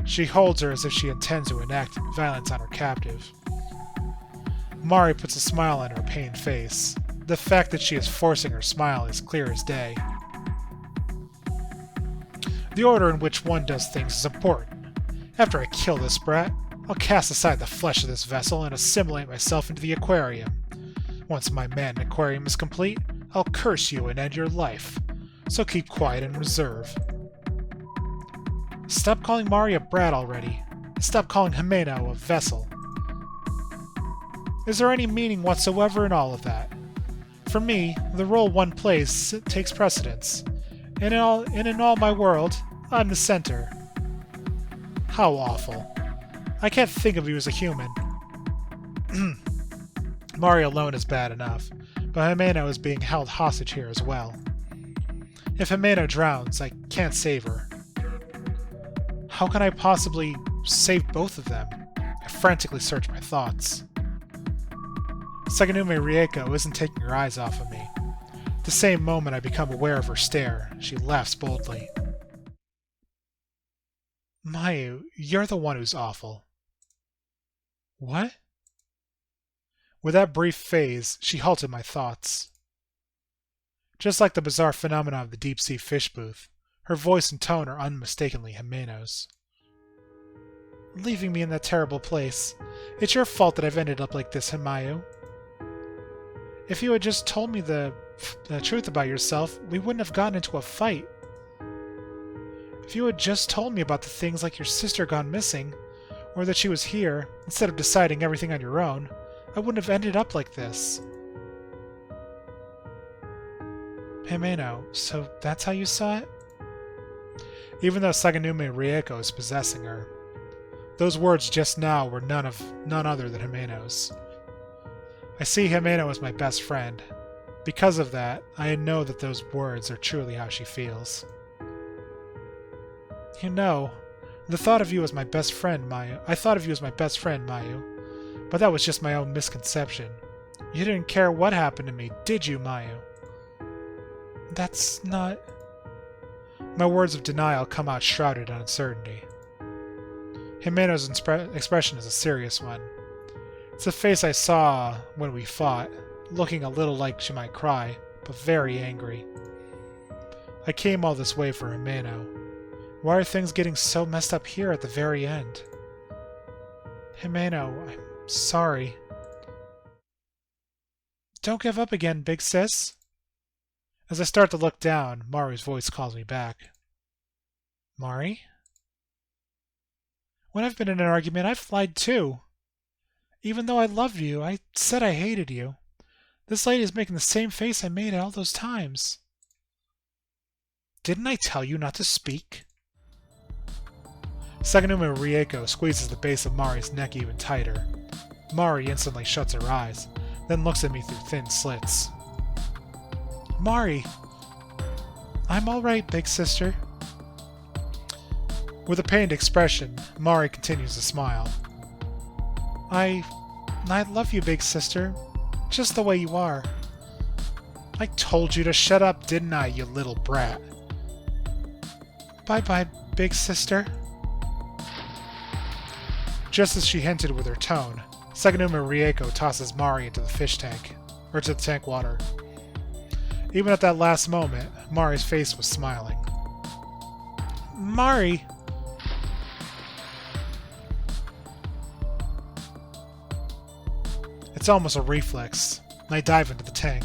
She holds her as if she intends to enact violence on her captive. Mari puts a smile on her pained face. The fact that she is forcing her smile is clear as day. The order in which one does things is important. After I kill this brat, I'll cast aside the flesh of this vessel and assimilate myself into the Aquarium. Once my man Aquarium is complete, I'll curse you and end your life. So keep quiet and reserve. Stop calling Mari a brat already. Stop calling Himeno a vessel. Is there any meaning whatsoever in all of that? For me, the role one plays takes precedence. And in all my world, I'm the center. How awful. I can't think of you as a human. Mari alone is bad enough, but Himeno is being held hostage here as well. If Himeno drowns, I can't save her. How can I possibly save both of them? I frantically search my thoughts. Saganumi Rieko isn't taking her eyes off of me. The same moment I become aware of her stare, she laughs boldly. Mayu, you're the one who's awful. What? With that brief phase, she halted my thoughts. Just like the bizarre phenomena of the deep-sea fish booth, her voice and tone are unmistakably Himeno's. Leaving me in that terrible place. It's your fault that I've ended up like this, Himayu. If you had just told me the truth about yourself, we wouldn't have gotten into a fight. If you had just told me about the things like your sister gone missing, or that she was here, instead of deciding everything on your own, I wouldn't have ended up like this. Himeno, so that's how you saw it? Even though Saganumi Rieko is possessing her, those words just now were none other than Himeno's. I see Himeno as my best friend. Because of that, I know that those words are truly how she feels. You know, the thought of you as my best friend, Mayu. I thought of you as my best friend, Mayu. But that was just my own misconception. You didn't care what happened to me, did you, Mayu? That's not... My words of denial come out shrouded in uncertainty. Himeno's expression is a serious one. It's the face I saw when we fought, looking a little like she might cry, but very angry. I came all this way for Himeno. Why are things getting so messed up here at the very end? Himeno, I'm sorry. Don't give up again, big sis. As I start to look down, Mari's voice calls me back. Mari? When I've been in an argument, I've lied too. Even though I loved you, I said I hated you. This lady is making the same face I made all those times. Didn't I tell you not to speak? Saganumi Rieko squeezes the base of Mari's neck even tighter. Mari instantly shuts her eyes, then looks at me through thin slits. Mari! I'm alright, big sister. With a pained expression, Mari continues to smile. I love you, big sister. Just the way you are. I told you to shut up, didn't I, you little brat? Bye-bye, big sister. Just as she hinted with her tone, Saganuma Rieko tosses Mari into the fish tank, or to the tank water. Even at that last moment, Mari's face was smiling. Mari! It's It's almost a reflex, and I dive into the tank.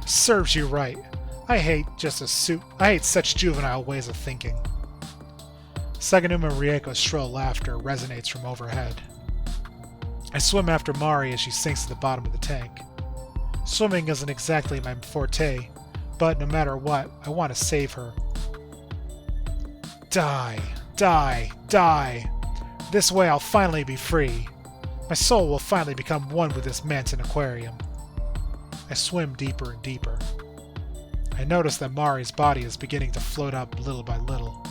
Serves you right. I hate such juvenile ways of thinking. Saganuma Rieko's shrill laughter resonates from overhead. I swim after Mari as she sinks to the bottom of the tank. Swimming isn't exactly my forte, but no matter what, I want to save her. Die, die, die! This way I'll finally be free. My soul will finally become one with this Manson aquarium. I swim deeper and deeper. I notice that Mari's body is beginning to float up little by little.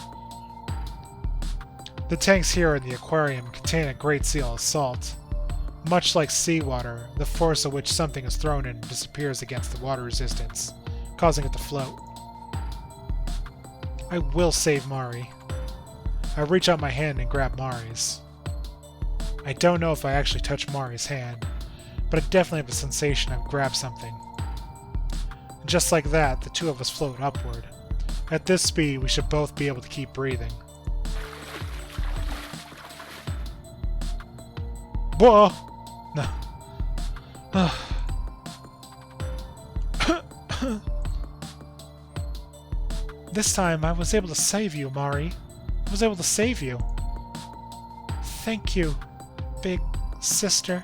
The tanks here in the aquarium contain a great deal of salt. Much like seawater, the force at which something is thrown in disappears against the water resistance, causing it to float. I will save Mari. I reach out my hand and grab Mari's. I don't know if I actually touch Mari's hand, but I definitely have a sensation I've grabbed something. Just like that, the two of us float upward. At this speed, we should both be able to keep breathing. Whoa! No. This time I was able to save you, Mari. I was able to save you. Thank you, big sister.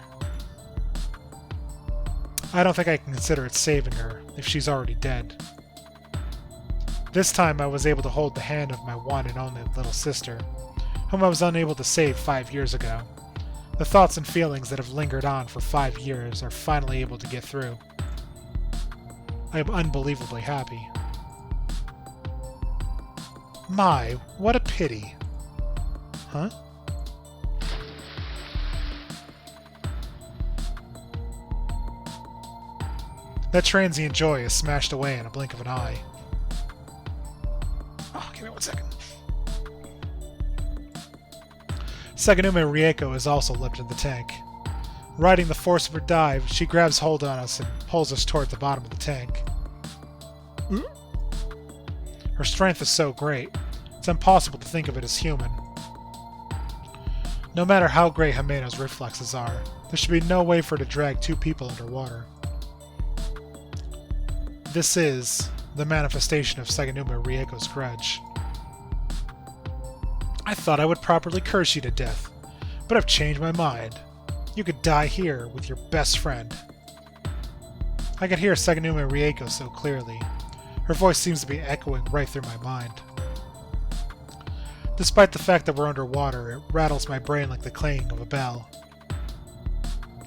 I don't think I can consider it saving her, if she's already dead. This time I was able to hold the hand of my one and only little sister, whom I was unable to save 5 years ago. The thoughts and feelings that have lingered on for 5 years are finally able to get through. I am unbelievably happy. My, what a pity. Huh? That transient joy is smashed away in a blink of an eye. Oh, give me 1 second. Saganuma Rieko is also leapt in the tank. Riding the force of her dive, she grabs hold on us and pulls us toward the bottom of the tank. Her strength is so great, it's impossible to think of it as human. No matter how great Himeno's reflexes are, there should be no way for her to drag 2 people underwater. This is the manifestation of Saganuma Rieko's grudge. I thought I would properly curse you to death, but I've changed my mind. You could die here with your best friend. I could hear Saganuma Rieko so clearly. Her voice seems to be echoing right through my mind. Despite the fact that we're underwater, it rattles my brain like the clanging of a bell.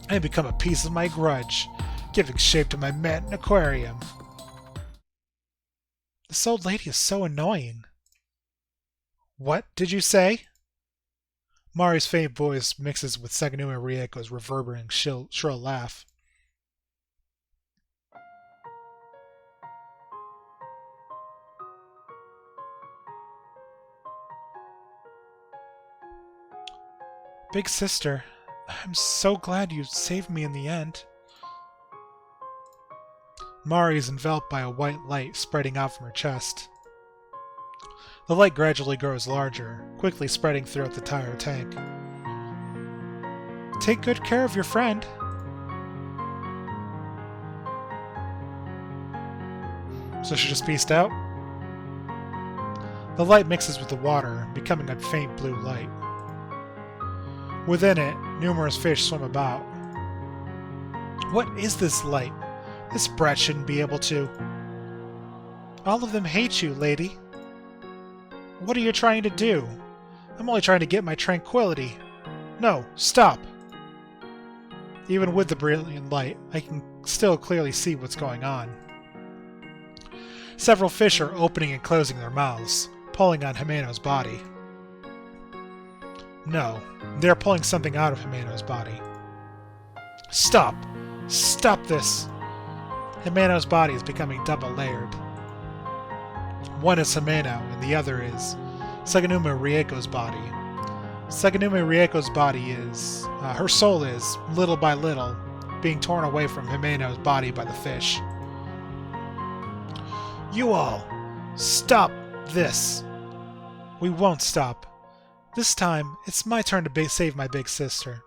I have become a piece of my grudge, giving shape to my Manton aquarium. This old lady is so annoying. What did you say? Mari's faint voice mixes with Saganuma Rieko's reverberating shrill laugh. Big sister, I'm so glad you saved me in the end. Mari is enveloped by a white light spreading out from her chest. The light gradually grows larger, quickly spreading throughout the entire tank. Take good care of your friend. So she just pieced out? The light mixes with the water, becoming a faint blue light. Within it, numerous fish swim about. What is this light? This brat shouldn't be able to. All of them hate you, lady. What are you trying to do? I'm only trying to get my tranquility. No, stop! Even with the brilliant light, I can still clearly see what's going on. Several fish are opening and closing their mouths, pulling on Himeno's body. No, they are pulling something out of Himeno's body. Stop! Stop this! Himeno's body is becoming double-layered. One is Himeno, and the other is Saganuma Rieko's body. Saganuma Rieko's body is, her soul is, little by little, being torn away from Himeno's body by the fish. You all, stop this! We won't stop. This time, it's my turn to save my big sister.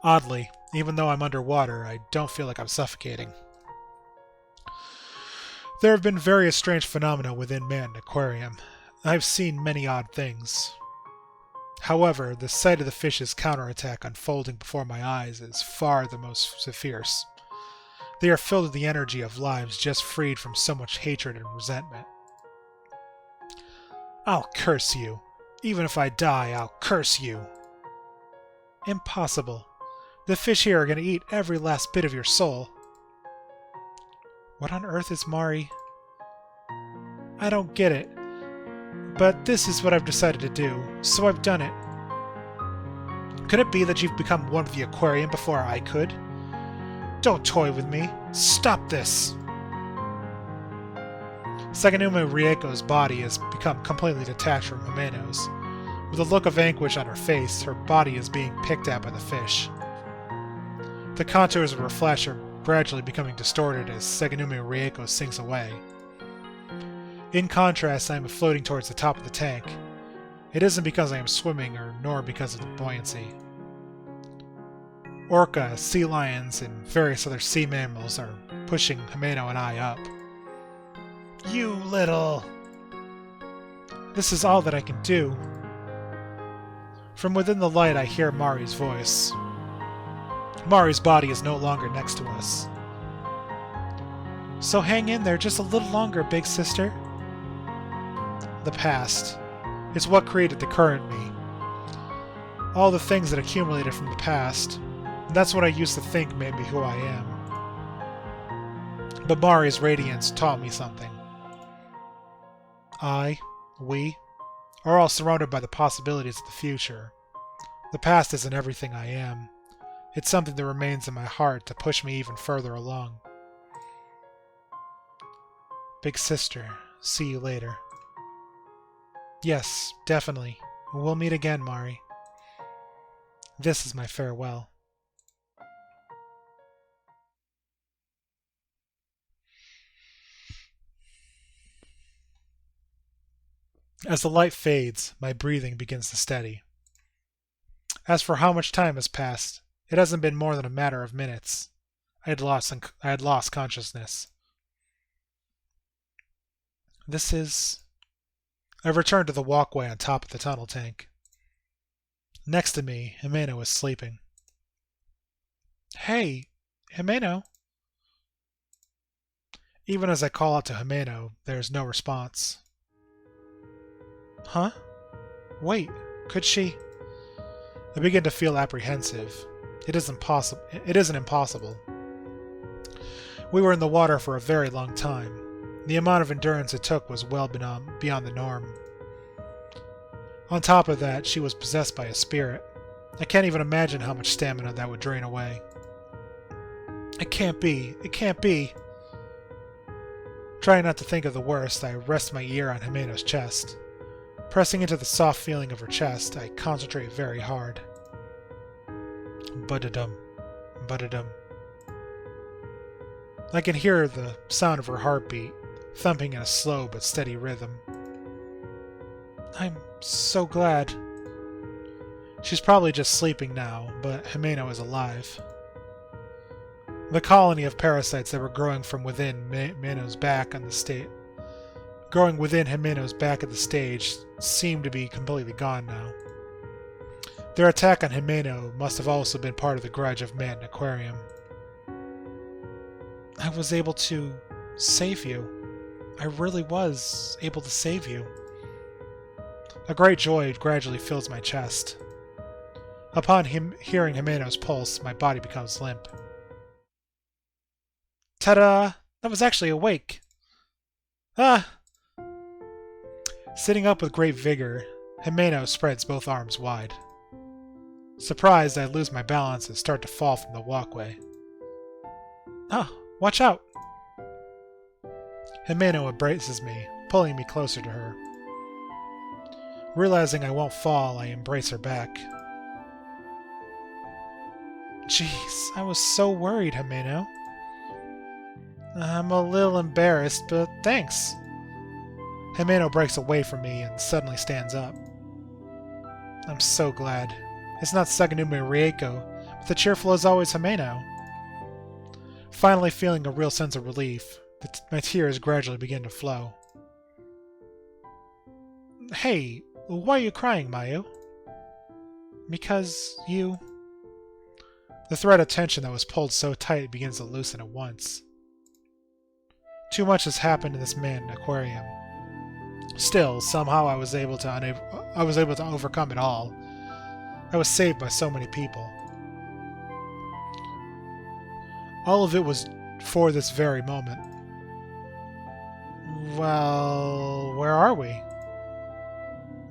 Oddly, even though I'm underwater, I don't feel like I'm suffocating. There have been various strange phenomena within Man Aquarium. I've seen many odd things. However, the sight of the fish's counterattack unfolding before my eyes is far the most fierce. They are filled with the energy of lives just freed from so much hatred and resentment. I'll curse you. Even if I die, I'll curse you. Impossible. The fish here are going to eat every last bit of your soul. What on earth is Mari? I don't get it. But this is what I've decided to do, so I've done it. Could it be that you've become one of the Aquarium before I could? Don't toy with me. Stop this! Saganuma Rieko's body has become completely detached from Himeno's. With a look of anguish on her face, her body is being picked at by the fish. The contours of her flesh are gradually becoming distorted as Saganuma Rieko sinks away. In contrast, I am floating towards the top of the tank. It isn't because I am swimming, nor because of the buoyancy. Orca, sea lions, and various other sea mammals are pushing Himeno and I up. You little... This is all that I can do. From within the light I hear Mari's voice. Mari's body is no longer next to us. So hang in there just a little longer, big sister. The past. It's what created the current me. All the things that accumulated from the past. That's what I used to think made me who I am. But Mari's radiance taught me something. We, are all surrounded by the possibilities of the future. The past isn't everything I am. It's something that remains in my heart to push me even further along. Big sister, see you later. Yes, definitely. We'll meet again, Mari. This is my farewell. As the light fades, my breathing begins to steady. As for how much time has passed, it hasn't been more than a matter of minutes. I had lost consciousness. I returned to the walkway on top of the tunnel tank. Next to me, Himeno is sleeping. Hey, Himeno. Even as I call out to Himeno, there is no response. Huh? Wait, could she? I begin to feel apprehensive. It isn't impossible. We were in the water for a very long time. The amount of endurance it took was well beyond the norm. On top of that, she was possessed by a spirit. I can't even imagine how much stamina that would drain away. It can't be. It can't be. Trying not to think of the worst, I rest my ear on Himeno's chest. Pressing into the soft feeling of her chest, I concentrate very hard. Budadum, budadum. I can hear the sound of her heartbeat, thumping in a slow but steady rhythm. I'm so glad. She's probably just sleeping now, but Himeno is alive. The colony of parasites that were growing from within Himeno's back at the stage seemed to be completely gone now. Their attack on Himeno must have also been part of the grudge of Man Aquarium. I was able to save you. I really was able to save you. A great joy gradually fills my chest. Upon hearing Himeno's pulse, my body becomes limp. Ta-da! That was actually awake! Ah! Sitting up with great vigor, Himeno spreads both arms wide. Surprised, I lose my balance and start to fall from the walkway. Ah! Watch out! Himeno embraces me, pulling me closer to her. Realizing I won't fall, I embrace her back. Jeez, I was so worried, Himeno. I'm a little embarrassed, but thanks. Himeno breaks away from me and suddenly stands up. I'm so glad. It's not Saganuma Rieko, but The cheerful as always Himeno. Finally feeling a real sense of relief, my tears gradually begin to flow. Hey, why are you crying, Mayu? Because you... The thread of tension that was pulled so tight begins to loosen at once. Too much has happened to this man in Aquarium. Still, somehow I was able to overcome it all. I was saved by so many people. All of it was for this very moment. Well, where are we?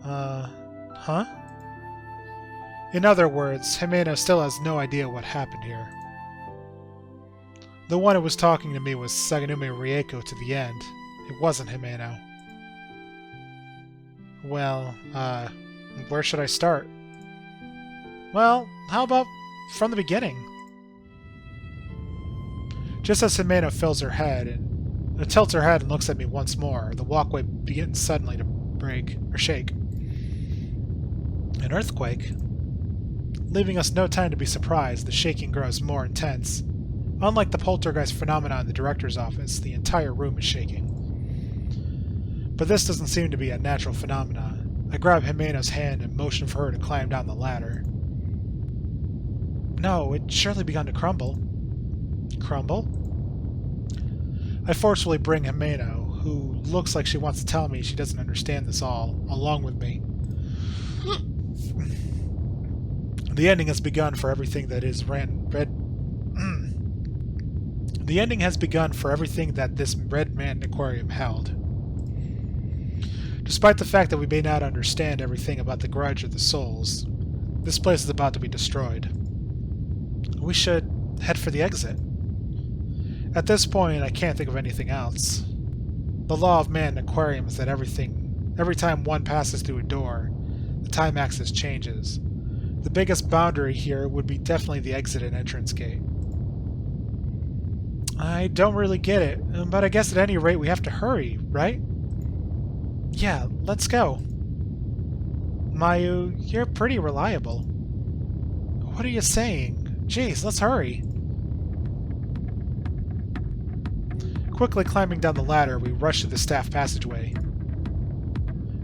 Huh? In other words, Himeno still has no idea what happened here. The one who was talking to me was Saganumi Rieko to the end. It wasn't Himeno. Well, where should I start? Well, how about from the beginning? Just as Himeno tilts her head and looks at me once more, the walkway begins suddenly to break or shake. An earthquake? Leaving us no time to be surprised, the shaking grows more intense. Unlike the poltergeist phenomenon in the director's office, the entire room is shaking. But this doesn't seem to be a natural phenomenon. I grab Himeno's hand and motion for her to climb down the ladder. No, it's surely begun to crumble. Crumble? I forcefully bring Himeno, who looks like she wants to tell me she doesn't understand this all, along with me. The ending has begun for everything that is The ending has begun for everything that this red man aquarium held. Despite the fact that we may not understand everything about the grudge of the souls, this place is about to be destroyed. We should head for the exit. At this point, I can't think of anything else. The law of man in Aquarium is that every time one passes through a door, the time axis changes. The biggest boundary here would be definitely the exit and entrance gate. I don't really get it, but I guess at any rate we have to hurry, right? Yeah, let's go. Mayu, you're pretty reliable. What are you saying? Jeez, let's hurry. Quickly climbing down the ladder, we rush to the staff passageway.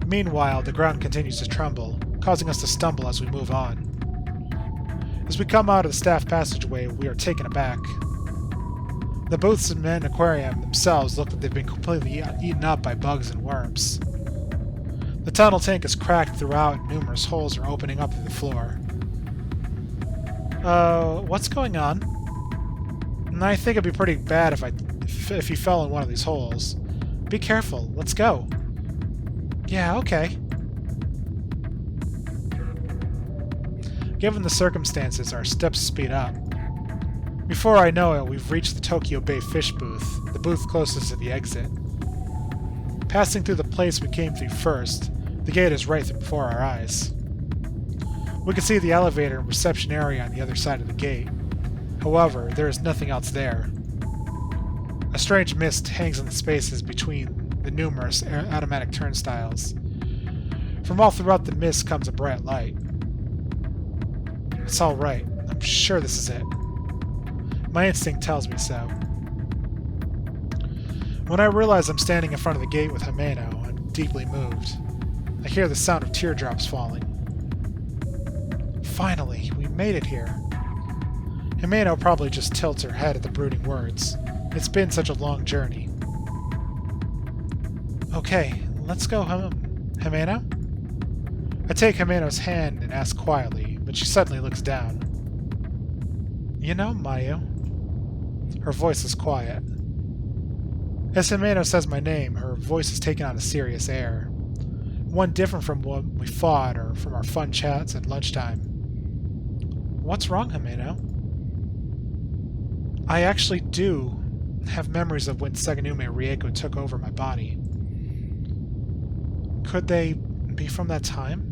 Meanwhile, the ground continues to tremble, causing us to stumble as we move on. As we come out of the staff passageway, we are taken aback. The booths in the aquarium themselves look like they've been completely eaten up by bugs and worms. The tunnel tank is cracked throughout and numerous holes are opening up through the floor. What's going on? I think it'd be pretty bad if you fell in one of these holes. Be careful, let's go. Yeah, okay. Given the circumstances, our steps speed up. Before I know it, we've reached the Tokyo Bay fish booth, the booth closest to the exit. Passing through the place we came through first, the gate is right before our eyes. We can see the elevator and reception area on the other side of the gate. However, there is nothing else there. A strange mist hangs in the spaces between the numerous automatic turnstiles. From all throughout the mist comes a bright light. It's all right. I'm sure this is it. My instinct tells me so. When I realize I'm standing in front of the gate with Himeno, I'm deeply moved. I hear the sound of teardrops falling. Finally, we made it here. Himeno probably just tilts her head at the brooding words. It's been such a long journey. Okay, let's go home. Himeno? I take Himeno's hand and ask quietly, but she suddenly looks down. You know, Mayu. Her voice is quiet. As Himeno says my name, her voice is taken on a serious air. One different from when we fought or from our fun chats at lunchtime. What's wrong, Himeno? I actually do have memories of when Saganumi Rieko took over my body. Could they be from that time?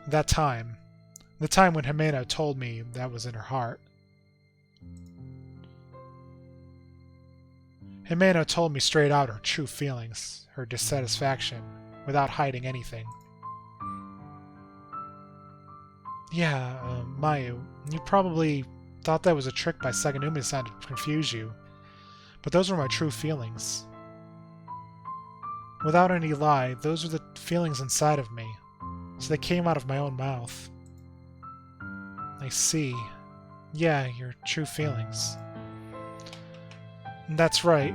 That time. The time when Himeno told me that was in her heart. Himeno told me straight out her true feelings, her dissatisfaction, without hiding anything. Yeah, Mayu, you probably thought that was a trick by Saganumi-san to confuse you, but those were my true feelings. Without any lie, those were the feelings inside of me, so they came out of my own mouth. I see. Yeah, your true feelings. That's right.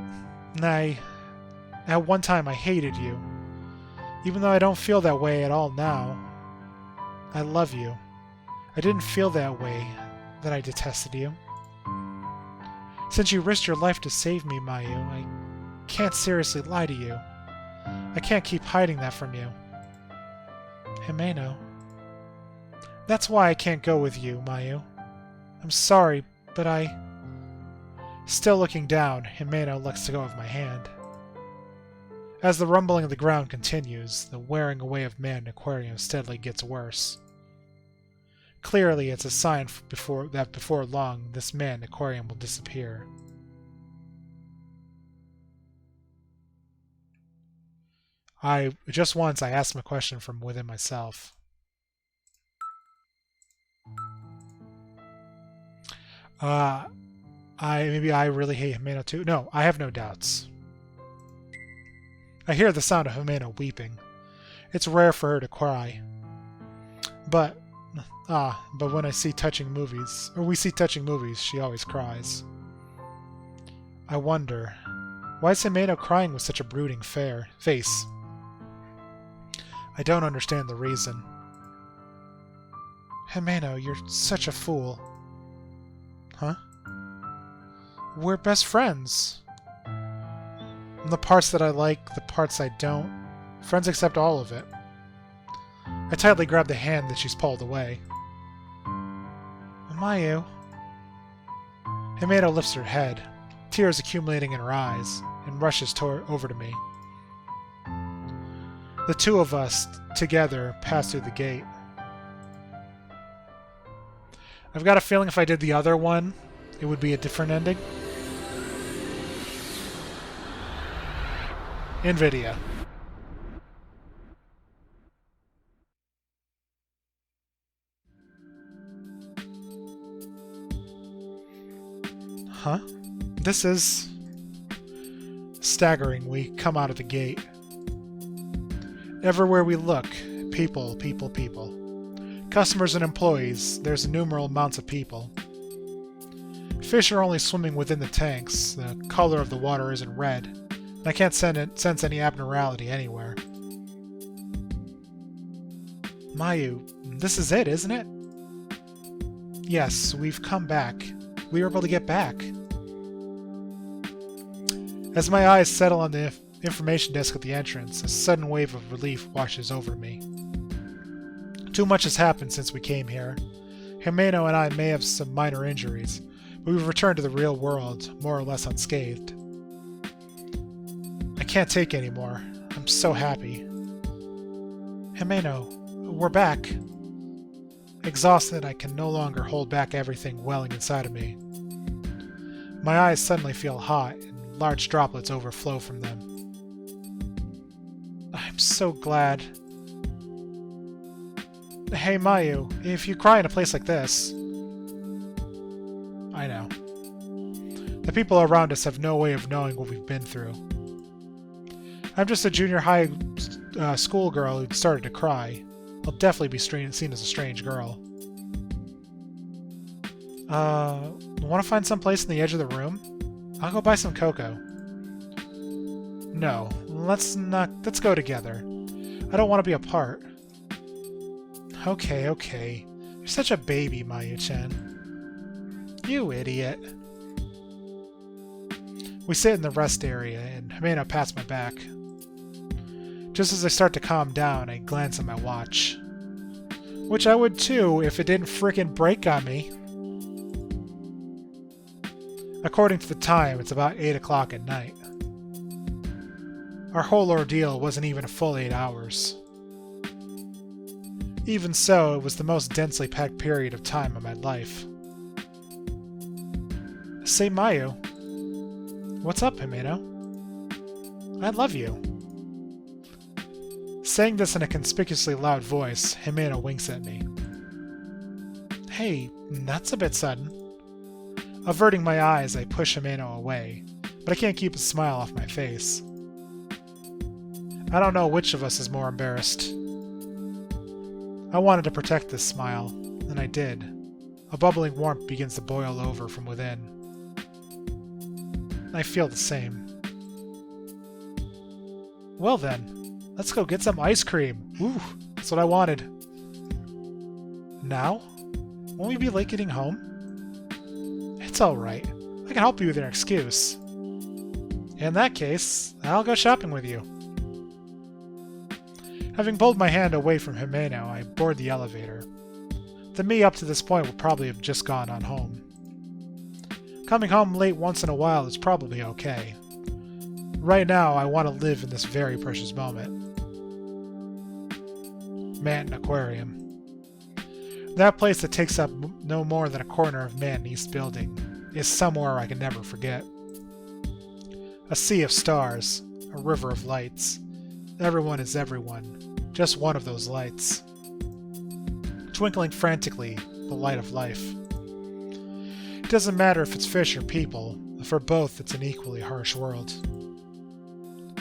At one time I hated you. Even though I don't feel that way at all now. I love you. I didn't feel that way, that I detested you. Since you risked your life to save me, Mayu, I can't seriously lie to you. I can't keep hiding that from you. Himeno. That's why I can't go with you, Mayu. I'm sorry, but I... Still looking down, Himeno lets go of my hand. As the rumbling of the ground continues, the wearing away of man in Aquarium steadily gets worse. Clearly, it's a sign that before long, this man in Aquarium will disappear. Just once, I asked him a question from within myself. Maybe I really hate Himeno too? No, I have no doubts. I hear the sound of Himeno weeping. It's rare for her to cry. But when we see touching movies, she always cries. I wonder, why is Himeno crying with such a brooding face? I don't understand the reason. Himeno, you're such a fool. Huh? We're best friends. And the parts that I like, the parts I don't. Friends accept all of it. I tightly grab the hand that she's pulled away. Mayu. Himeno lifts her head, tears accumulating in her eyes, and rushes over to me. The two of us, together, pass through the gate. I've got a feeling if I did the other one, it would be a different ending. NVIDIA. Huh? This is... staggering. We come out of the gate. Everywhere we look, people, people, people. Customers and employees, there's innumerable amounts of people. Fish are only swimming within the tanks. The color of the water isn't red. And I can't sense any abnormality anywhere. Mayu, this is it, isn't it? Yes, we've come back. We were able to get back. As my eyes settle on the information desk at the entrance, a sudden wave of relief washes over me. Too much has happened since we came here. Himeno and I may have some minor injuries, but we've returned to the real world, more or less unscathed. I can't take any more. I'm so happy. Himeno, we're back. Exhausted, I can no longer hold back everything welling inside of me. My eyes suddenly feel hot, and large droplets overflow from them. I'm so glad. Hey, Mayu, if you cry in a place like this... I know. The people around us have no way of knowing what we've been through. I'm just a junior high schoolgirl who started to cry. I'll definitely be seen as a strange girl. Want to find some place in the edge of the room? I'll go buy some cocoa. No, let's go together. I don't want to be apart. Okay. You're such a baby, Mayu-chan. You idiot. We sit in the rest area, and Himeno pats my back. Just as I start to calm down, I glance at my watch. Which I would too if it didn't frickin' break on me. According to the time, it's about 8 o'clock at night. Our whole ordeal wasn't even a full 8 hours. Even so, it was the most densely packed period of time of my life. Say, Mayu. What's up, Himeno? I love you. Saying this in a conspicuously loud voice, Himeno winks at me. Hey, that's a bit sudden. Averting my eyes, I push Himeno away, but I can't keep a smile off my face. I don't know which of us is more embarrassed. I wanted to protect this smile, and I did. A bubbling warmth begins to boil over from within. I feel the same. Well then, let's go get some ice cream. Ooh, that's what I wanted. Now? Won't we be late getting home? It's alright. I can help you with your excuse. In that case, I'll go shopping with you. Having pulled my hand away from Himeno, I board the elevator. The me up to this point would probably have just gone on home. Coming home late once in a while is probably okay. Right now, I want to live in this very precious moment. Manton Aquarium. That place that takes up no more than a corner of Manton East Building is somewhere I can never forget. A sea of stars, a river of lights. Everyone is everyone, just one of those lights. Twinkling frantically, the light of life. It doesn't matter if it's fish or people, for both it's an equally harsh world.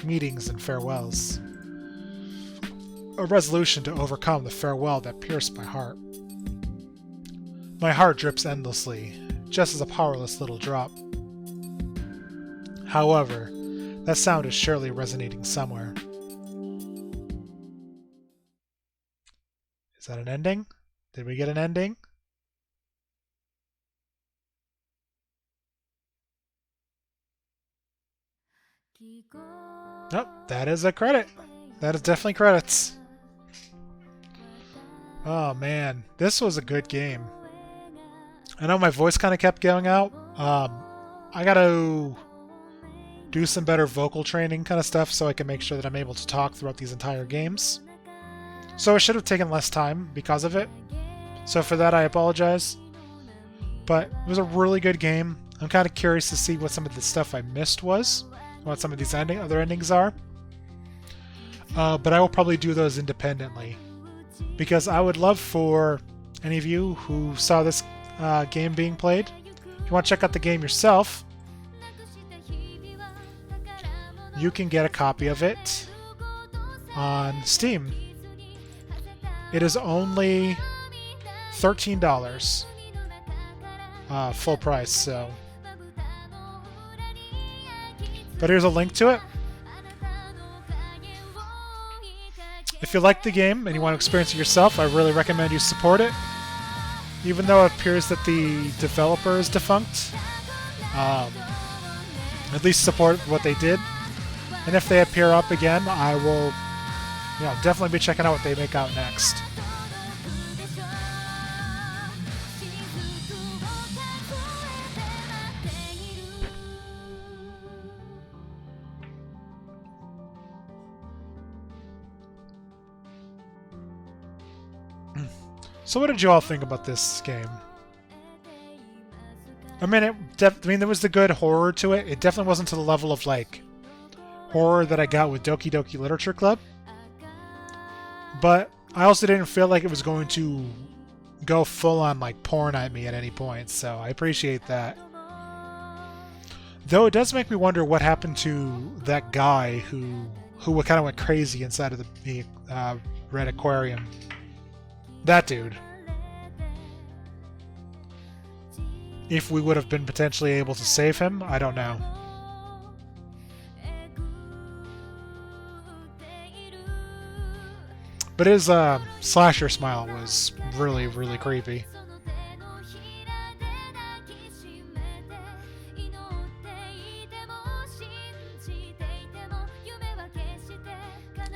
Meetings and farewells. A resolution to overcome the farewell that pierced my heart. My heart drips endlessly, just as a powerless little drop. However, that sound is surely resonating somewhere. Is that an ending? Did we get an ending? Nope, that is a credit. That is definitely credits. Oh man, this was a good game. I know my voice kind of kept going out. I gotta do some better vocal training kind of stuff so I can make sure that I'm able to talk throughout these entire games. So I should have taken less time because of it. So for that I apologize. But it was a really good game. I'm kind of curious to see what some of the stuff I missed was. What some of these other endings are. But I will probably do those independently. Because I would love for any of you who saw this game being played, if you want to check out the game yourself, you can get a copy of it on Steam. It is only $13 full price, so. But here's a link to it. If you like the game and you want to experience it yourself, I really recommend you support it. Even though it appears that the developer is defunct, at least support what they did. And if they appear up again, I will definitely be checking out what they make out next. So what did you all think about this game? I mean, there was the good horror to it. It definitely wasn't to the level of, like, horror that I got with Doki Doki Literature Club. But I also didn't feel like it was going to go full-on, like, porn at me at any point, so I appreciate that. Though it does make me wonder what happened to that guy who kind of went crazy inside of the Red Aquarium. That dude. If we would have been potentially able to save him, I don't know. But his slasher smile was really, really creepy.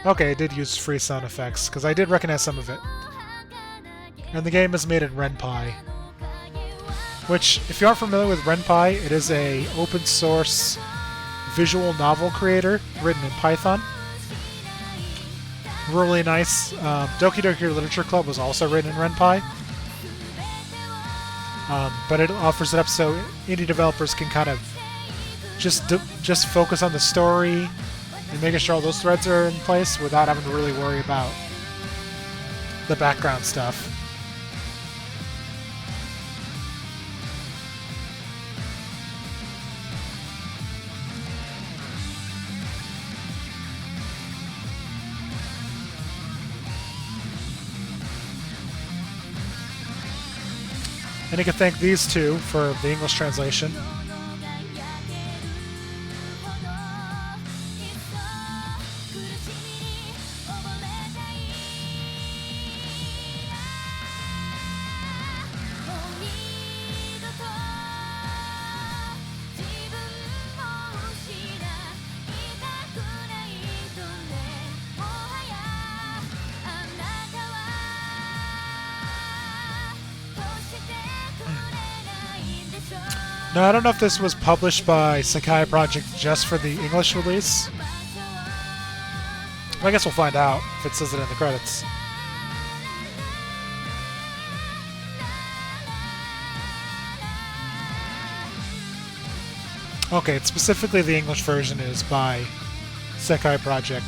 Okay, I did use free sound effects, because I did recognize some of it. And the game is made in Ren'Py. Which, if you aren't familiar with Ren'Py, it is a open source visual novel creator written in Python. Really nice. Doki Doki Literature Club was also written in Ren'Py. But it offers it up so indie developers can kind of just focus on the story and making sure all those threads are in place without having to really worry about the background stuff. And you can thank these two for the English translation. No, I don't know if this was published by Sakai Project just for the English release. I guess we'll find out if it says it in the credits. Okay, specifically the English version is by Sakai Project.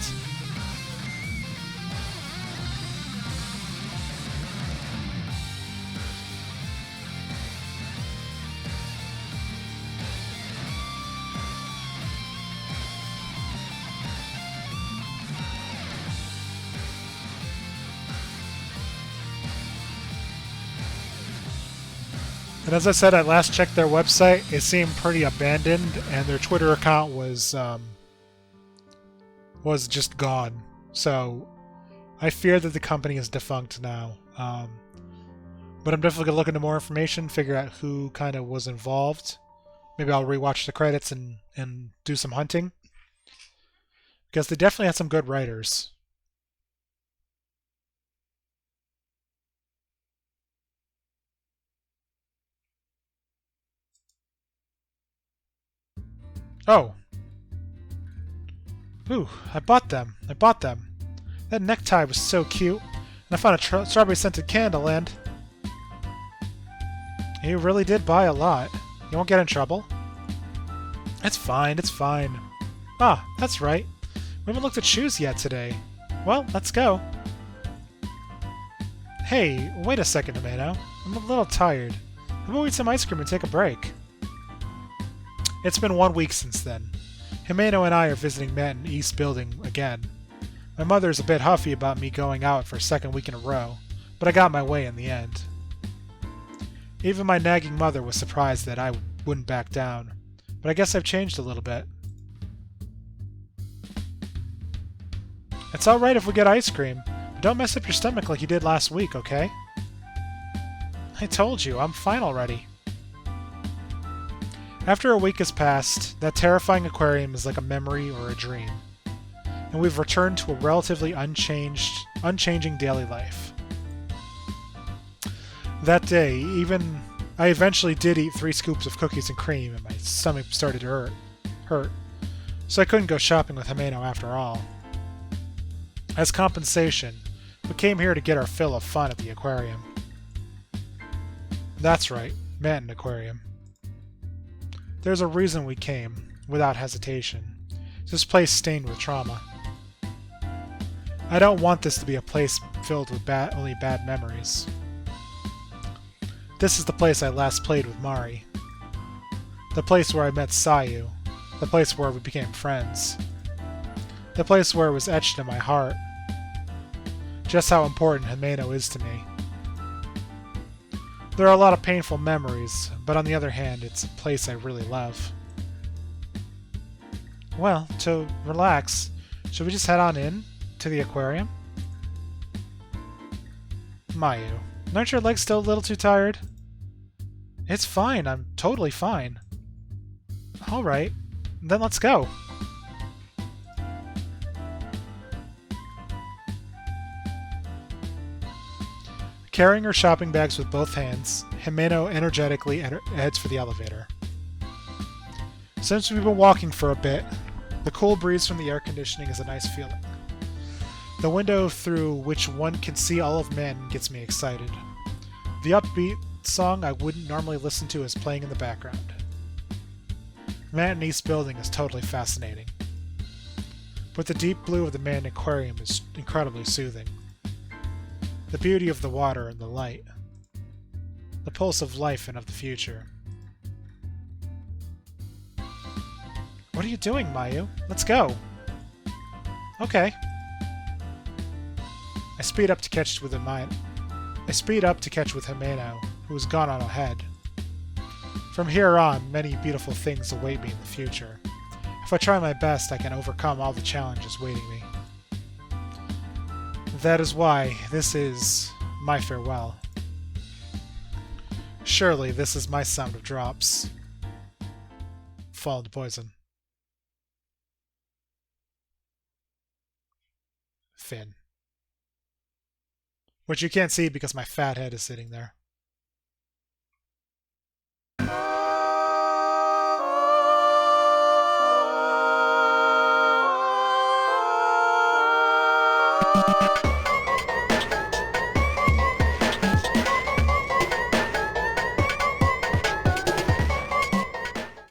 And as I said, I last checked their website. It seemed pretty abandoned, and their Twitter account was just gone. So I fear that the company is defunct now. But I'm definitely gonna look into more information, figure out who kind of was involved. Maybe I'll rewatch the credits and do some hunting, because they definitely had some good writers. Oh. Ooh, I bought them. That necktie was so cute. And I found a strawberry-scented candle, and... You really did buy a lot. You won't get in trouble? It's fine. Ah, that's right. We haven't looked at shoes yet today. Well, let's go. Hey, wait a second, Tomato. I'm a little tired. How about we eat some ice cream and take a break? It's been 1 week since then. Himeno and I are visiting Matt in East Building again. My mother is a bit huffy about me going out for a second week in a row, but I got my way in the end. Even my nagging mother was surprised that I wouldn't back down, but I guess I've changed a little bit. It's alright if we get ice cream, but don't mess up your stomach like you did last week, okay? I told you, I'm fine already. After a week has passed, that terrifying aquarium is like a memory or a dream, and we've returned to a relatively unchanging daily life. That day, I eventually did eat 3 scoops of cookies and cream, and my stomach started to hurt, so I couldn't go shopping with Himeno after all. As compensation, we came here to get our fill of fun at the aquarium. That's right, Manton Aquarium. There's a reason we came, without hesitation. This place stained with trauma. I don't want this to be a place filled with only bad memories. This is the place I last played with Mari. The place where I met Sayu. The place where we became friends. The place where it was etched in my heart. Just how important Himeno is to me. There are a lot of painful memories, but on the other hand, it's a place I really love. Well, to relax, should we just head on in to the aquarium? Mayu, aren't your legs still a little too tired? It's fine, I'm totally fine. Alright, then let's go. Carrying her shopping bags with both hands, Himeno energetically heads for the elevator. Since we've been walking for a bit, the cool breeze from the air conditioning is a nice feeling. The window through which one can see all of Manton gets me excited. The upbeat song I wouldn't normally listen to is playing in the background. Manton East Building is totally fascinating. but the deep blue of the main aquarium is incredibly soothing. The beauty of the water and the light. The pulse of life and of the future. What are you doing, Mayu? Let's go! Okay. I speed up to catch with Himeno, who has gone on ahead. From here on, many beautiful things await me in the future. If I try my best, I can overcome all the challenges waiting me. That is why this is my farewell. Surely this is my sound of drops. Fall into poison. Finn. Which you can't see because my fat head is sitting there.